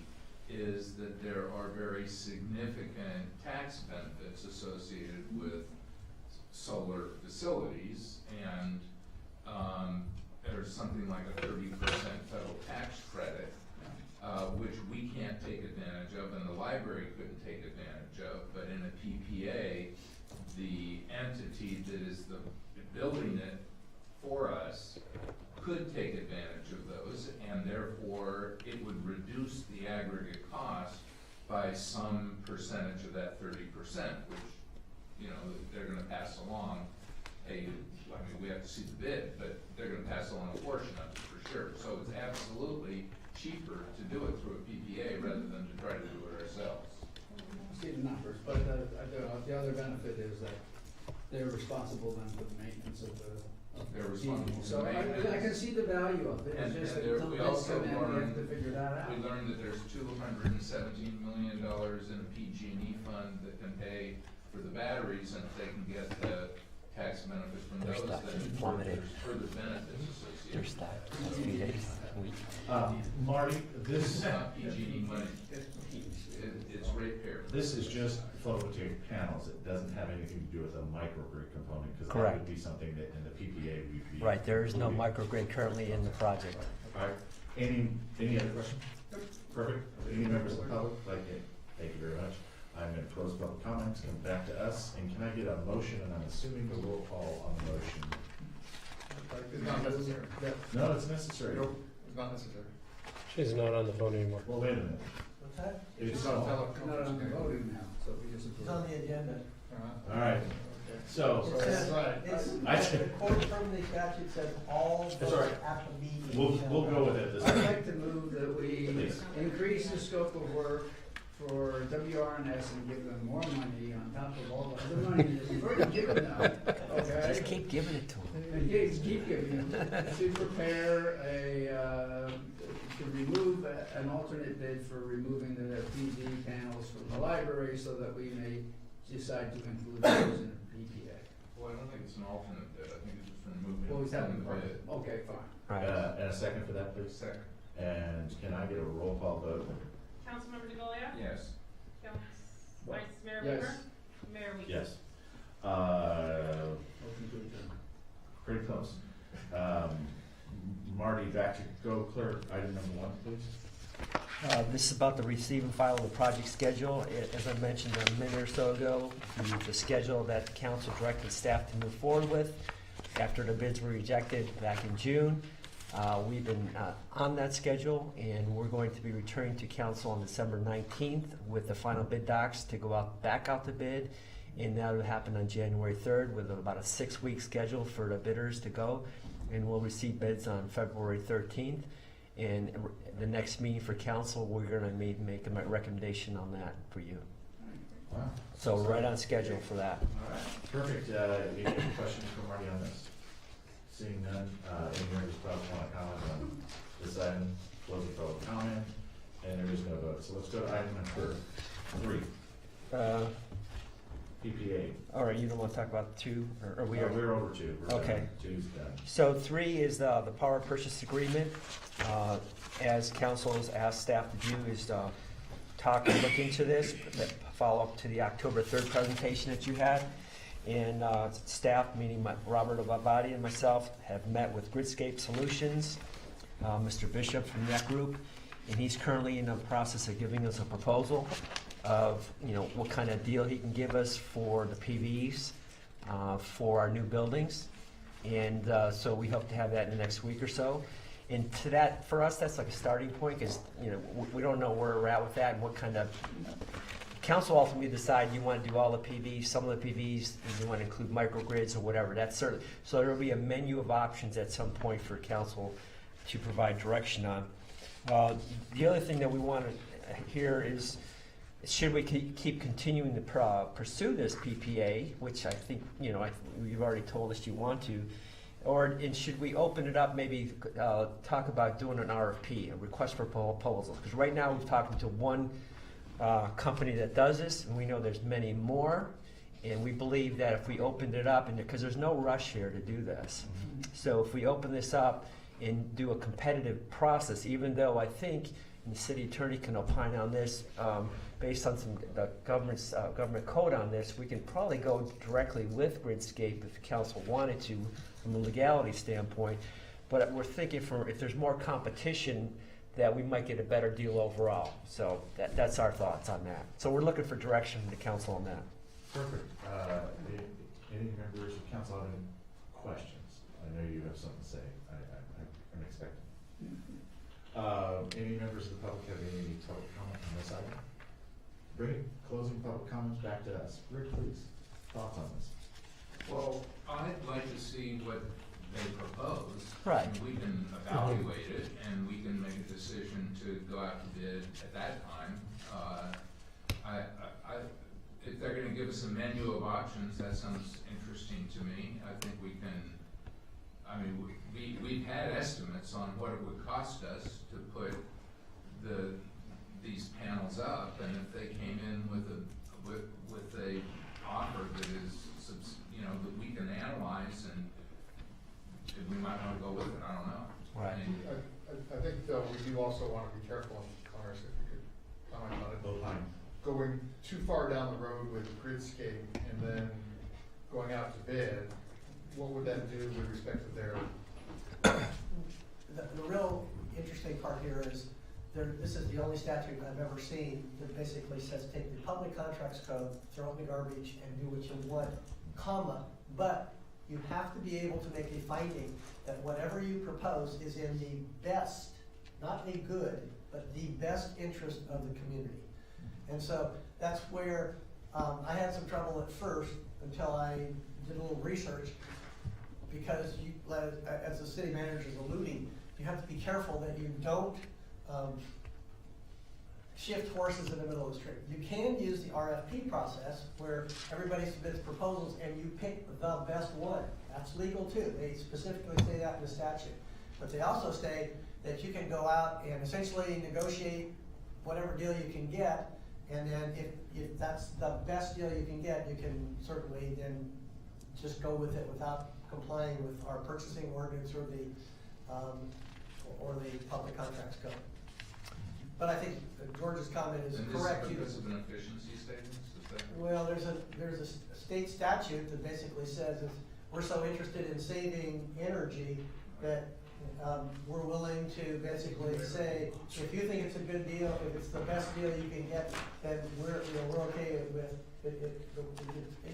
is that there are very significant tax benefits associated with solar facilities, and there's something like a 30% federal tax credit, which we can't take advantage of and the library couldn't take advantage of, but in a PPA, the entity that is building it for us could take advantage of those, and therefore it would reduce the aggregate cost by some percentage of that 30%, which, you know, they're gonna pass along I mean, we have to see the bid, but they're gonna pass along a portion of it for sure. So it's absolutely cheaper to do it through a PPA rather than to try to do it ourselves. See the numbers, but the other benefit is that they're responsible then for the maintenance of the. They're responsible for So the maintenance. I can see the value of it, And- it's just and that there- until we bids also come in, we have learned- to figure that out. We learned that there's $217 million in a PG&E fund that can pay for the batteries, and if they can get the tax benefit from Their those, stock then just plummeted. there's further benefits associated. There's that, 2 days a week. Marty, This is this, not PG&E money. It's ratepayer. this is just photovoltaic panels. It doesn't have anything to do with a microgrid component, because that Correct. would be something that in the PPA we'd be. Right, there is no including. microgrid currently in the project. All right, any other questions? Perfect. Any members of the public? Thank you very much. I'm gonna close public comments, come back to us, and can I get a motion, and I'm assuming the roll call on the motion. It's not necessary. No, it's necessary. Nope, it's not necessary. She's not on the phone anymore. Well, wait a minute. What's that? It's not on. Not on the teleconference. voting now, so we just It's on the agenda. Uh-huh. All right, Okay. so, It says, Right. it's, I- the quote from the statute says all That's votes all right. at the meeting. we'll go with it this I'd time. like to move that we Please. increase the scope of work for WRNS and give them more money on top of all the other money that we've already given them, okay? Just keep giving it to them. And keep giving them, to prepare to remove an alternate bid for removing the PV panels from the library so that we may decide to include those in the PPA. Well, I don't think it's an alternate bid. I think it's just removing Well, he's having from the part, bid. okay, fine. Right. And a second for that, please? Second. And can I get a roll call vote? Councilmember DeGolia? Yes. Vice Mayor Yes. Weaver? Mayor Weaver? Yes. Motion to adjourn. Pretty close. Marty, back to go clerk, item number 1, please. This is about the receive and file of the project schedule. As I mentioned a minute or so ago, the schedule that the council directed staff to move forward with after the bids were rejected back in June. We've been on that schedule, and we're going to be returning to council on December 19th with the final bid docs to go back out to bid. And that will happen on January 3rd with about a 6-week schedule for the bidders to go. And we'll receive bids on February 13th. And the next meeting for council, we're gonna make a recommendation on that for you. Wow. So right on schedule for that. All right, perfect. Any questions for Marty on this? Seeing none, any members of the public want to comment on this item? Close the public comment, and there is no vote. So let's go to item number 3, PPA. All right, you don't want to talk about 2, or we are? We're over 2. We're Okay. done. 2's done. So 3 is the power purchase agreement. As council has asked staff to do is talk and look into this, follow up to the October 3rd presentation that you had. And staff, meaning Robert Abadi and myself, have met with Gridscape Solutions, Mr. Bishop from that group, and he's currently in the process of giving us a proposal of, what kind of deal he can give us for the PVs for our new buildings. And so we hope to have that in the next week or so. And to that, for us, that's like a starting point, because, we don't know where we're at with that and what kind of, council ultimately decide you want to do all the PVs, some of the PVs, and you want to include microgrids or whatever. That's certainly, so there will be a menu of options at some point for council to provide direction on. The other thing that we want to hear is, should we keep continuing to pursue this PPA, which I think, you've already told us you want to, and should we open it up, maybe talk about doing an RFP, a request for proposals? Because right now we've talked to one company that does this, and we know there's many more, and we believe that if we opened it up, and because there's no rush here to do this, so if we open this up and do a competitive process, even though I think, and the city attorney can opine on this, based on the government code on this, we can probably go directly with Gridscape if the council wanted to, from a legality standpoint. But we're thinking if there's more competition, that we might get a better deal overall. So that's our thoughts on that. So we're looking for direction from the council on that. Perfect. Any members of council have any questions? I know you have something to say. I'm expecting. Any members of the public have any public comment on this item? Bring closing public comments back to us. Rick, please, thoughts on this? Well, I'd like to see what they propose. Right. And we can evaluate it, and we can make a decision go out to bid at that time. If they're gonna give us a menu of options, that sounds interesting to me. I think we can, I mean, we've had estimates on what it would cost us to put these panels up, and if they came in with a offer that is, you know, that we can analyze, and we might wanna go with it, I don't know. Right. I mean, I think though, we do also want to be careful, Connor, if you could comment on it. Going too far down the road with Gridscape and then going out to bid, what would that do with respect to their? The real interesting part here is, this is the only statute I've ever seen that basically says take the public contracts code, throw it in the garbage, and do what you want, comma, but you have to be able to make a finding that whatever you propose is in the best, not a good, but the best interest of the community. And so that's where I had some trouble at first until I did a little research, because you, as the city manager is alluding, you have to be careful that you don't shift horses in the middle of the street. You can use the RFP process where everybody submits proposals and you pick the best one. That's legal too. They specifically say that in the statute. But they also say that you can go out and essentially negotiate whatever deal you can get, and then if that's the best deal you can get, you can certainly then just go with it without complying with our purchasing ordinance or the public contracts code. But I think George's comment is correct. And this is because of an efficiency statement, is that? Well, there's a state statute that basically says if we're so interested in saving energy that we're willing to basically say, if you think it's a good deal, if it's the best deal you can get, then we're okay with it.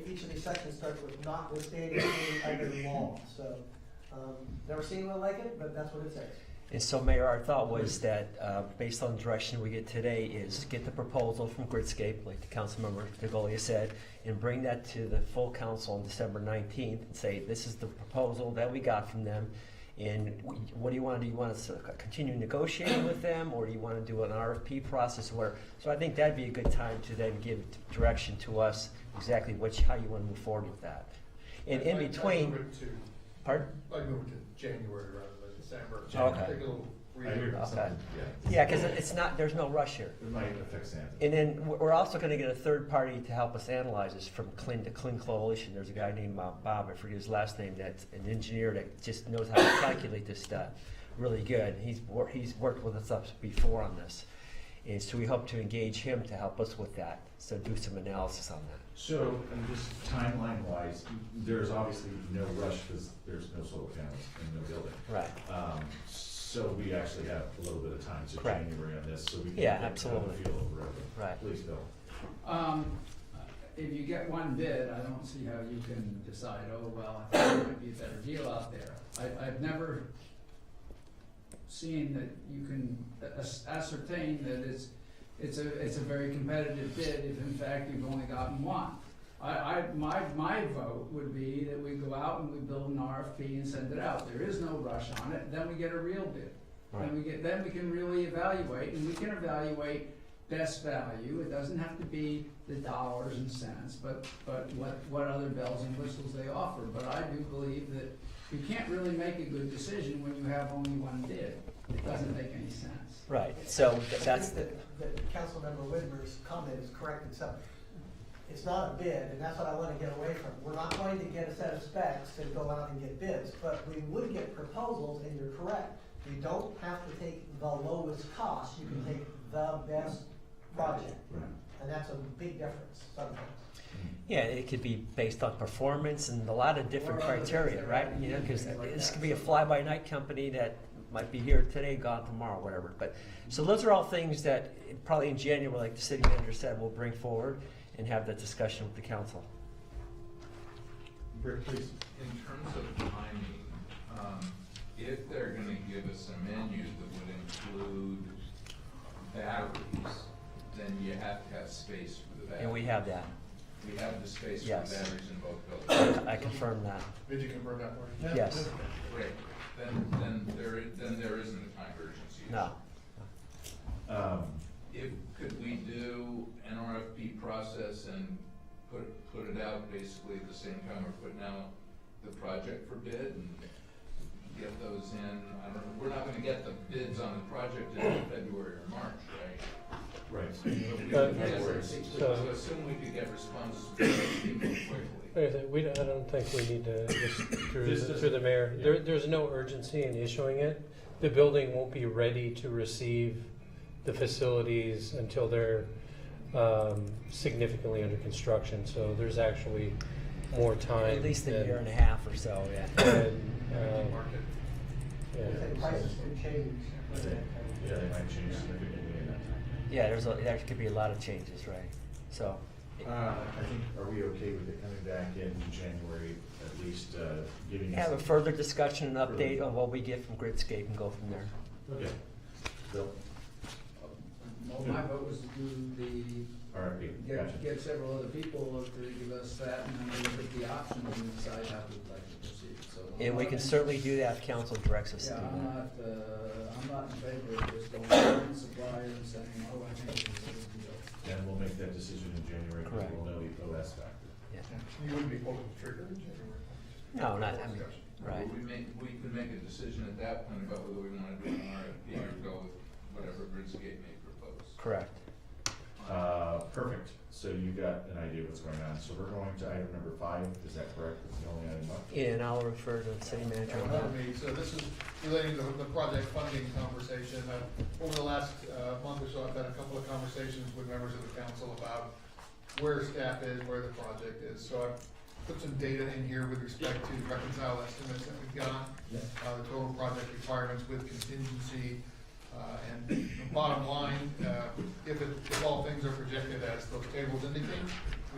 Each of these sections starts with notwithstanding any other law. So never seen one like it, but that's what it says. And so, Mayor, our thought was that, based on the direction we get today, is get the proposal from Gridscape, like the Councilmember DeGolia said, and bring that to the full council on December 19th and say, this is the proposal that we got from them, and what do you want to do? You want us to continue negotiating with them, or do you want to do an RFP process? So I think that'd be a good time to then give direction to us exactly how you want to move forward with that. And in between, pardon? I'd move it to January rather than December. Okay. Take a little I agree. breather. Okay. Yeah. Yeah, because it's not, there's no rush here. It might affect Santa. And then we're also going to get a third party to help us analyze this from Clean Coalition. There's a guy named Bob, I forget his last name, that's an engineer that just knows how to calculate this stuff really good. He's worked with us up before on this. And so we hope to engage him to help us with that, so do some analysis on that. So, and just timeline-wise, there's obviously no rush because there's no solar panels in the building. Right. So we actually have a little bit of time to Correct. January on this, so we can Yeah, get kind of absolutely. a feel over it. Right. Please, Bill. If you get one bid, I don't see how you can decide, oh, well, I think there might be a better deal out there. I've never seen that you can ascertain that it's a very competitive bid if in fact you've only gotten one. My vote would be that we go out and we build an RFP and send it out. There is no rush on it, then we get a real bid. Right. And then we can really evaluate, and we can evaluate best value. It doesn't have to be the dollars and cents, but what other bells and whistles they offer. But I do believe that you can't really make a good decision when you have only one bid. It doesn't make any sense. Right, so that's I think that Councilmember Whitmer's comment is correct, except it's not a bid, and that's what I want to get away from. We're not going to get a set of specs and go out and get bids, but we would get proposals, and you're correct. You don't have to take the lowest cost, you can take the best project. Right. And that's a big difference sometimes. Yeah, it could be based on performance and a lot of different Or other criteria, things, right? right? You know, because Like this that. could be a fly-by-night company that might be here today, gone tomorrow, whatever. But so those are all things that probably in January, like the city manager said, we'll bring forward and have that discussion with the council. Rick, please. In terms of timing, if they're gonna give us a menu that would include batteries, then you have to have space for the batteries. And we have that. We have the space for Yes. the batteries in both buildings. I confirm that. Did you confirm that, Marty? Yes. Great, then there isn't a time urgency. No. Could we do an RFP process and put it out basically at the same time we're putting out the project for bid and get those in? I don't know, we're not gonna get the bids on the project until February or March, right? Right. So assume we could get responses from people quickly. I don't think we need to, just This through the mayor, there's no urgency in issuing it. The building won't be ready to receive the facilities until they're significantly under construction, so there's actually more time. At least a than- year and a half or so, yeah. than, Market. yeah. The prices could change. Yeah, they might change significantly in that time. Yeah, there could be a lot of changes, right? So, I think, are we okay with it coming back in January, at least, giving us? have a further discussion and update on what we get from Gridscape and go from there. Okay. Bill? Well, my vote was to do All right, gotcha. get several other people to give us that, and then we look at the options and decide how we'd like to proceed, so. And we can certainly do that if council directs us to Yeah, do that. I'm not in favor of just going to one supplier and saying, oh, I think this is the deal. And we'll make that decision in January, because Correct. we'll know the OS factor. Yeah. You wouldn't be pulling the trigger in January. No, not, I mean, Discussion. right. We can make a decision at that point about whether we wanna do an RFP or go with whatever Gridscape may propose. Correct. Perfect. So you got an idea what's going on. So we're going to item number 5, is that correct? That's the only item left? And I'll refer to the city manager on that. Another meeting. So this is relating to the project funding conversation. Over the last month or so, I've had a couple of conversations with members of the council about where staff is, where the project is. So I've put some data in here with respect to reconcile estimates that we've got, the total project requirements with contingency. And the bottom line, if all things are projected as those tables indicate,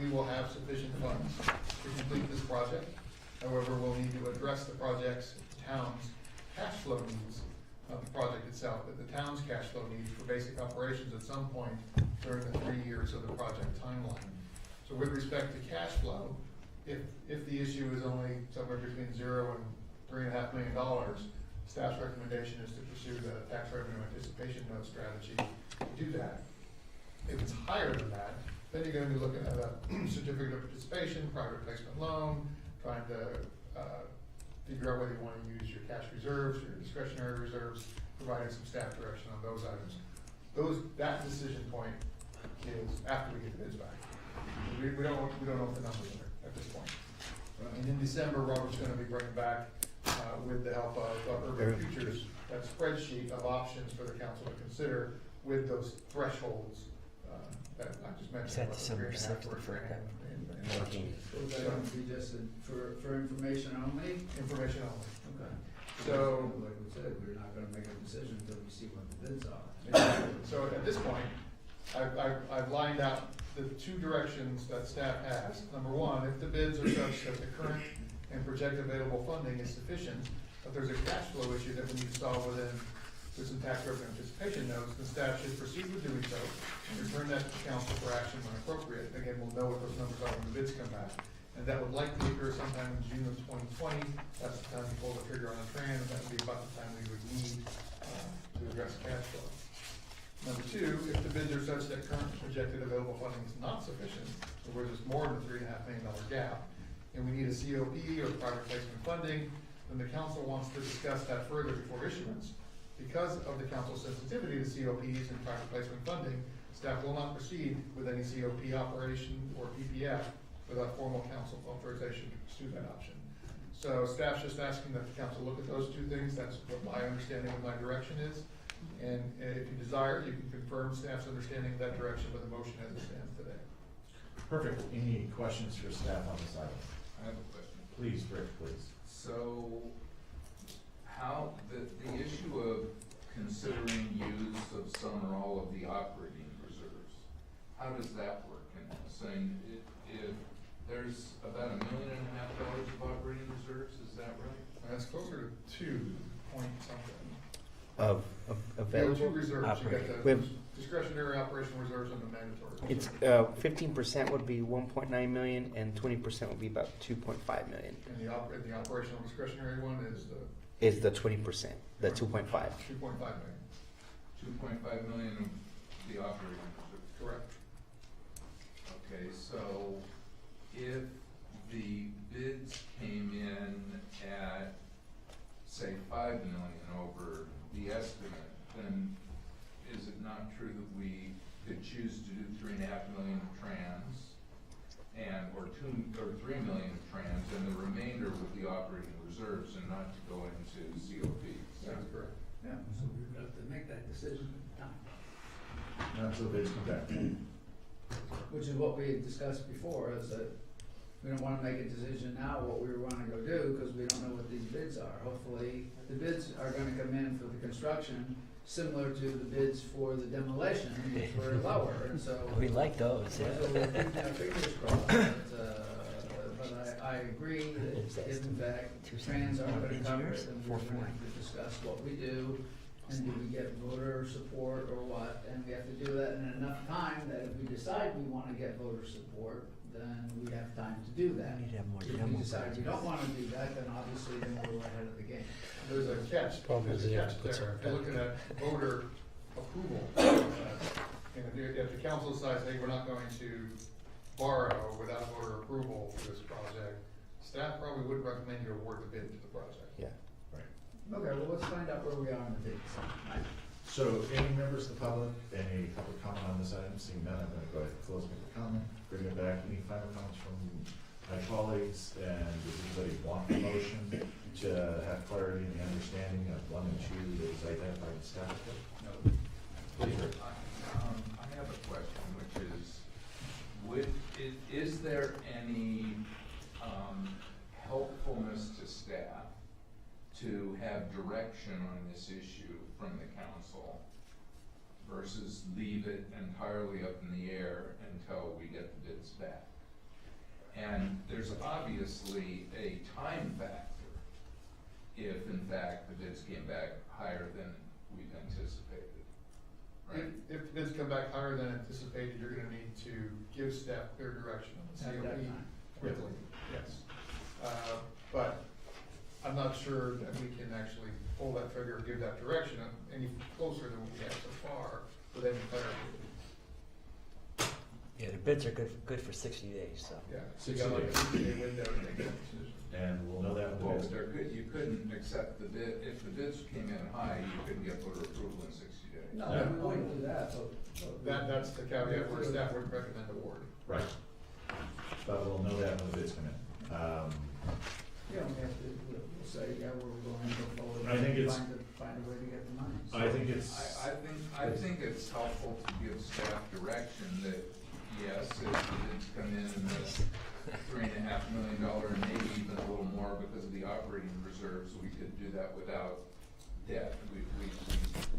we will have sufficient funds to complete this project. However, we'll need to address the project's town's cash flow needs of the project itself, but the town's cash flow needs for basic operations at some point during the 3 years of the project timeline. So with respect to cash flow, if the issue is only somewhere between $0 and $3.5 million, staff's recommendation is to pursue the tax revenue anticipation note strategy to do that. If it's higher than that, then you're gonna be looking at a certificate of participation, private placement loan, trying to figure out whether you wanna use your cash reserves, your discretionary reserves, providing some staff direction on those items. That decision point is after we get the bids back. We don't know what the numbers are at this point. And in December, Robert's gonna be bringing back, with the help of Urban Futures, that spreadsheet of options for the council to consider with those thresholds that I just mentioned. Is that about the December 3.5 6th or or 3.5 14th? So is that going to be just for information only? Information only. Okay. So- Like we said, we're not gonna make a decision until we see what the bids are. So at this point, I've lined out the 2 directions that staff has. Number 1, if the bids are such that the current and projected available funding is sufficient, but there's a cash flow issue that we need to solve with some tax revenue anticipation notes, then staff should proceed with doing so and return that to council for action when appropriate. Again, we'll know what those numbers are when the bids come back. And that would likely occur sometime in June of 2020. That's the time we pull the trigger on the tran, and that would be about the time we would need to address cash flow. Number 2, if the bids are such that current projected available funding is not sufficient, or where there's more than $3.5 million gap, and we need a COP or private placement funding, then the council wants to discuss that further before issuance. Because of the council's sensitivity to COPs and private placement funding, staff will not proceed with any COP operation or PPF without formal council authorization to pursue that option. So staff's just asking that the council look at those 2 things. That's what my understanding of my direction is. And if you desire, you can confirm staff's understanding of that direction with a motion as it stands today. Perfect. Any questions for staff on this item? I have a question. Please, Rick, please. So, how, the issue of considering use of some or all of the operating reserves, how does that work? And saying if there's about $1.5 million of operating reserves, is that right? That's closer to 2 point something. Of There are 2 available. reserves. You operating. got We the have- discretionary operational reserves and the mandatory. It's 15% would be 1.9 million, and 20% would be about 2.5 million. And the operational discretionary one is the Is the 20%, the 2.5. 2.5 million. 2.5 million of the operating reserve. Correct. Okay, so if the bids came in at, say, 5 million over the estimate, then is it not true that we could choose to do 3.5 million of trans and, or 3 million of trans and the remainder with the operating reserves and not to go into COPs? That's correct. Yeah, so we've got to make that decision at the time. Not until bids come back. Which is what we had discussed before, is that we don't wanna make a decision now what we wanna go do, cause we don't know what these bids are. Hopefully, the bids are gonna come in for the construction, similar to the bids for the demolition, which were lower, and so. We like those, So yeah. we're keeping our fingers crossed, but I agree that if in fact trans aren't gonna cover it, then we're gonna have to discuss what we do, and do we get voter support or what, and we have to do that in enough time that if we decide we wanna get voter support, then we have time to do that. We need to have more If we demo decide we don't wanna do that, then obviously then we're ahead of the game. There's a catch, Problem there's is a you have catch to put there. some If you're looking at voter approval, and if the council decides, hey, we're not going to borrow without voter approval for this project, staff probably would recommend you award the bid to the project. Yeah. Okay, well, let's find out where we are in the bids. So any members of the public, any public comment on this item? Seeing none, I'm gonna go ahead and close public comment, bring it back. Any final comments from my colleagues? And does anybody want a motion to have clarity in the understanding of 1 and 2 that is identified in staff report? No. Please, Rick. I have a question, which is, is there any helpfulness to staff to have direction on this issue from the council versus leave it entirely up in the air until we get the bids back? And there's obviously a time factor if in fact the bids came back higher than we've anticipated, right? If bids come back higher than anticipated, you're gonna need to give staff clear direction on the At that COP time. quickly, yes. But I'm not sure that we can actually pull that trigger or give that direction any closer than what we have so far with any clarity. Yeah, the bids are good for 60 days, so. Yeah, so you got like a 60-day window to make that decision. And we'll know that Well, when the bids. you couldn't accept the bid, if the bids came in high, you couldn't get voter approval in 60 days. No, we wouldn't do that, but. That's the caveat where staff would recommend award. Right. But we'll know that when the bids come in. Yeah, we have to, we'll say, yeah, we're going to go forward. I think it's- Find a way to get the money. I think it's. I think it's helpful to give staff direction that, yes, if the bids come in this $3.5 million and maybe even a little more because of the operating reserves, we could do that without debt. We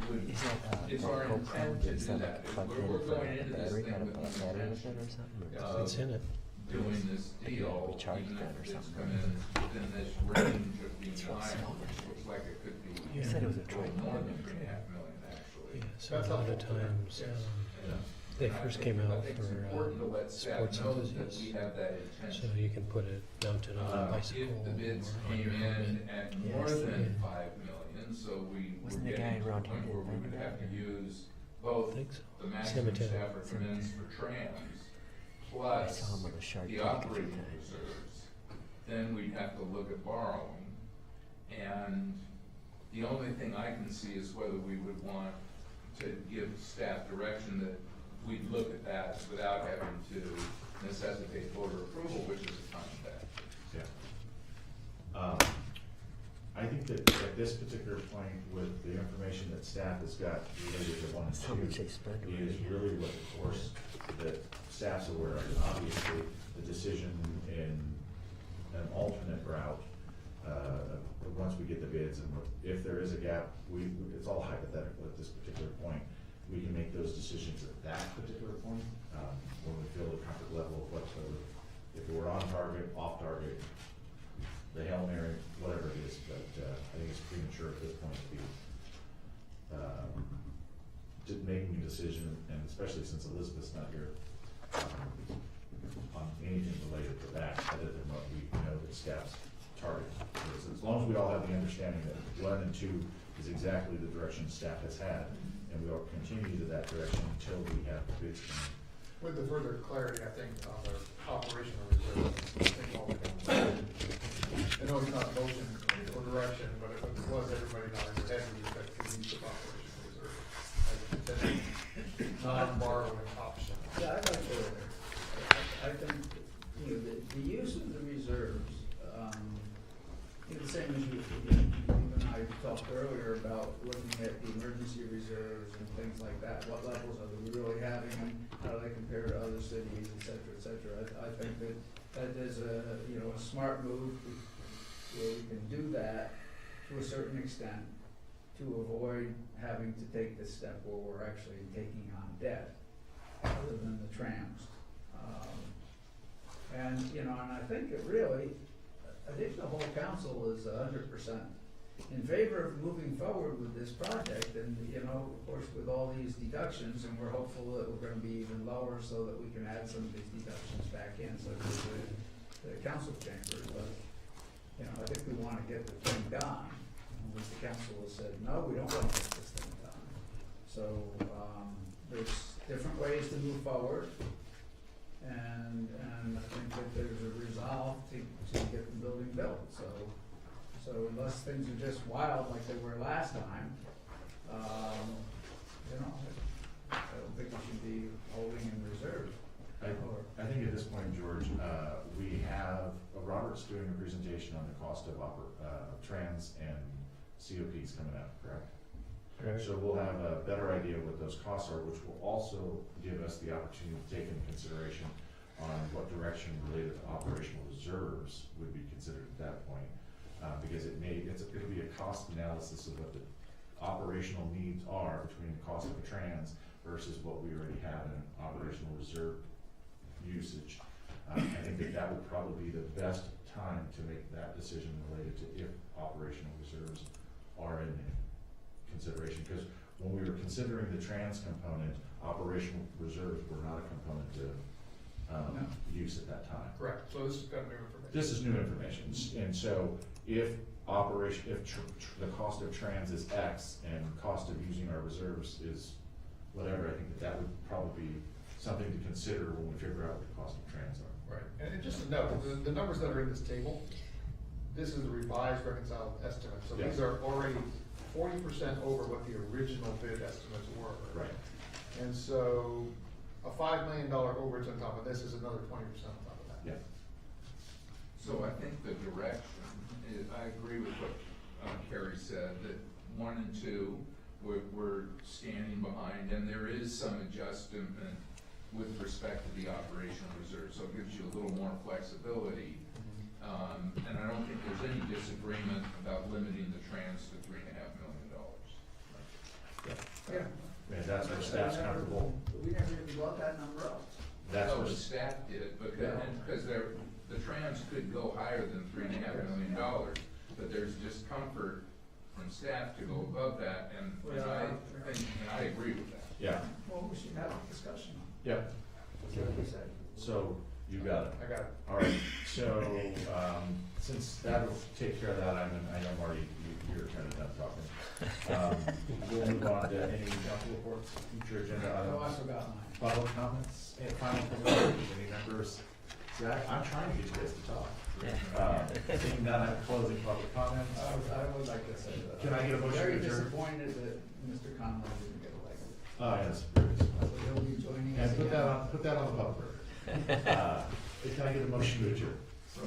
would, Is that, it's our intent to is do that that. like plugged We're in for going a into this battery, thing gotta with put a the battery with it intention or something? of It's in it. doing this deal, We charge even that if or it's something. come in within this range of being It's real higher, small. which looks like it could be You said it was a little trade. more than 3.5 million, actually. Yeah, so That's a lot of helpful. times, Yes. they first came out I think it's for important to let staff sports know that enthusiasts. we have that So intention. you can put it mounted on a bicycle If the bids or on came your helmet. in at more Yes. than 5 million, so we were Wasn't the getting guy to the around point here where we that would have to did use both I think so. the maximum Cemetery. staff recommends for trans I plus saw him on the Shark the Tank a few operating times. reserves, then we'd have to look at borrowing. And the only thing I can see is whether we would want to give staff direction that we'd look at that without having to necessitate voter approval, which is a time factor. Yeah. I think that at this particular point, with the information that staff has got related to 1 and How much 2, they spend is already. really what the course that staff's aware of. And obviously, the decision in an alternate route, once we get the bids, and if there is a gap, it's all hypothetical at this particular point. We can make those decisions at that particular point, when we feel the comfort level of what's, if we're on target, off target, the Hail Mary, whatever it is, but I think it's premature at this point to be making a decision, and especially since Elizabeth's not here, on anything related to that, other than what we know that staff's target is. As long as we all have the understanding that 1 and 2 is exactly the direction staff has had, and we will continue to that direction until we have bids come in. With the further clarity, I think, on the operational reserve, I think all the council, I know it's not motion or direction, but it was everybody nodding their head with respect to the use of operational reserve. As a potential non-borrowing option. Yeah, I'd like to, I think, you know, the use of the reserves, the same as you and I talked earlier about looking at the emergency reserves and things like that. What levels are we really having, and how do they compare to other cities, et cetera, et cetera. I think that is a, you know, a smart move where we can do that to a certain extent to avoid having to take this step where we're actually taking on debt other than the trams. And, you know, and I think it really, I think the whole council is 100% in favor of moving forward with this project, and, you know, of course, with all these deductions, and we're hopeful that we're gonna be even lower so that we can add some of these deductions back in, such as the council chambers, but, you know, I think we wanna get the thing done. And the council has said, no, we don't wanna get this thing done. So, there's different ways to move forward. And I think that there's a resolve to get the building built, so unless things are just wild like they were last time, you know, I don't think we should be holding in reserve. I think at this point, George, we have, Robert's doing a presentation on the cost of trans and COPs coming out, correct? Right. So we'll have a better idea of what those costs are, which will also give us the opportunity to take into consideration on what direction related to operational reserves would be considered at that point. Because it'll be a cost analysis of what the operational needs are between the cost of a trans versus what we already have in operational reserve usage. I think that would probably be the best time to make that decision related to if operational reserves are in consideration, because when we were considering the trans component, operational reserves were not a component of use at that time. Correct, so this is kind of new information. This is new information, and so if the cost of trans is X and cost of using our reserves is whatever, I think that would probably be something to consider when we figure out what the cost of trans are. Right, and just to note, the numbers that are in this table, this is the revised reconciled estimate, so Yes. these are already 40% over what the original bid estimates were. Right. And so a $5 million overage on top of this is another 20% on top of that. Yeah. So I think the direction is, I agree with what Kerry said, that 1 and 2, we're standing behind, and there is some adjustment with respect to the operational reserve, so it gives you a little more flexibility. And I don't think there's any disagreement about limiting the trans to $3.5 million. Yeah. And that's where staff's comfortable. We never even brought that number up. That's So where the staff did, but Yeah. because the trans could go higher than $3.5 million, but there's discomfort from staff to go above that, and I agree with that. Yeah. Well, we should have a discussion on Yeah. it. See what he said. So you got it. I got it. All right, so, since that'll take care of that, I know Marty, you're kind of done talking. We'll move on to any council reports, future agenda Oh, I items, forgot mine. public comments, and final comments, any members? Zach, I'm trying to get you guys to talk. Seeing none, I have closing public comments. I would like to say that. Can I get a motion to Very adjourn? disappointed that Mr. Conlon didn't get elected. Oh, yes, very So disappointed. he'll be joining us And put again. that on the public record. Can I get a motion to adjourn? So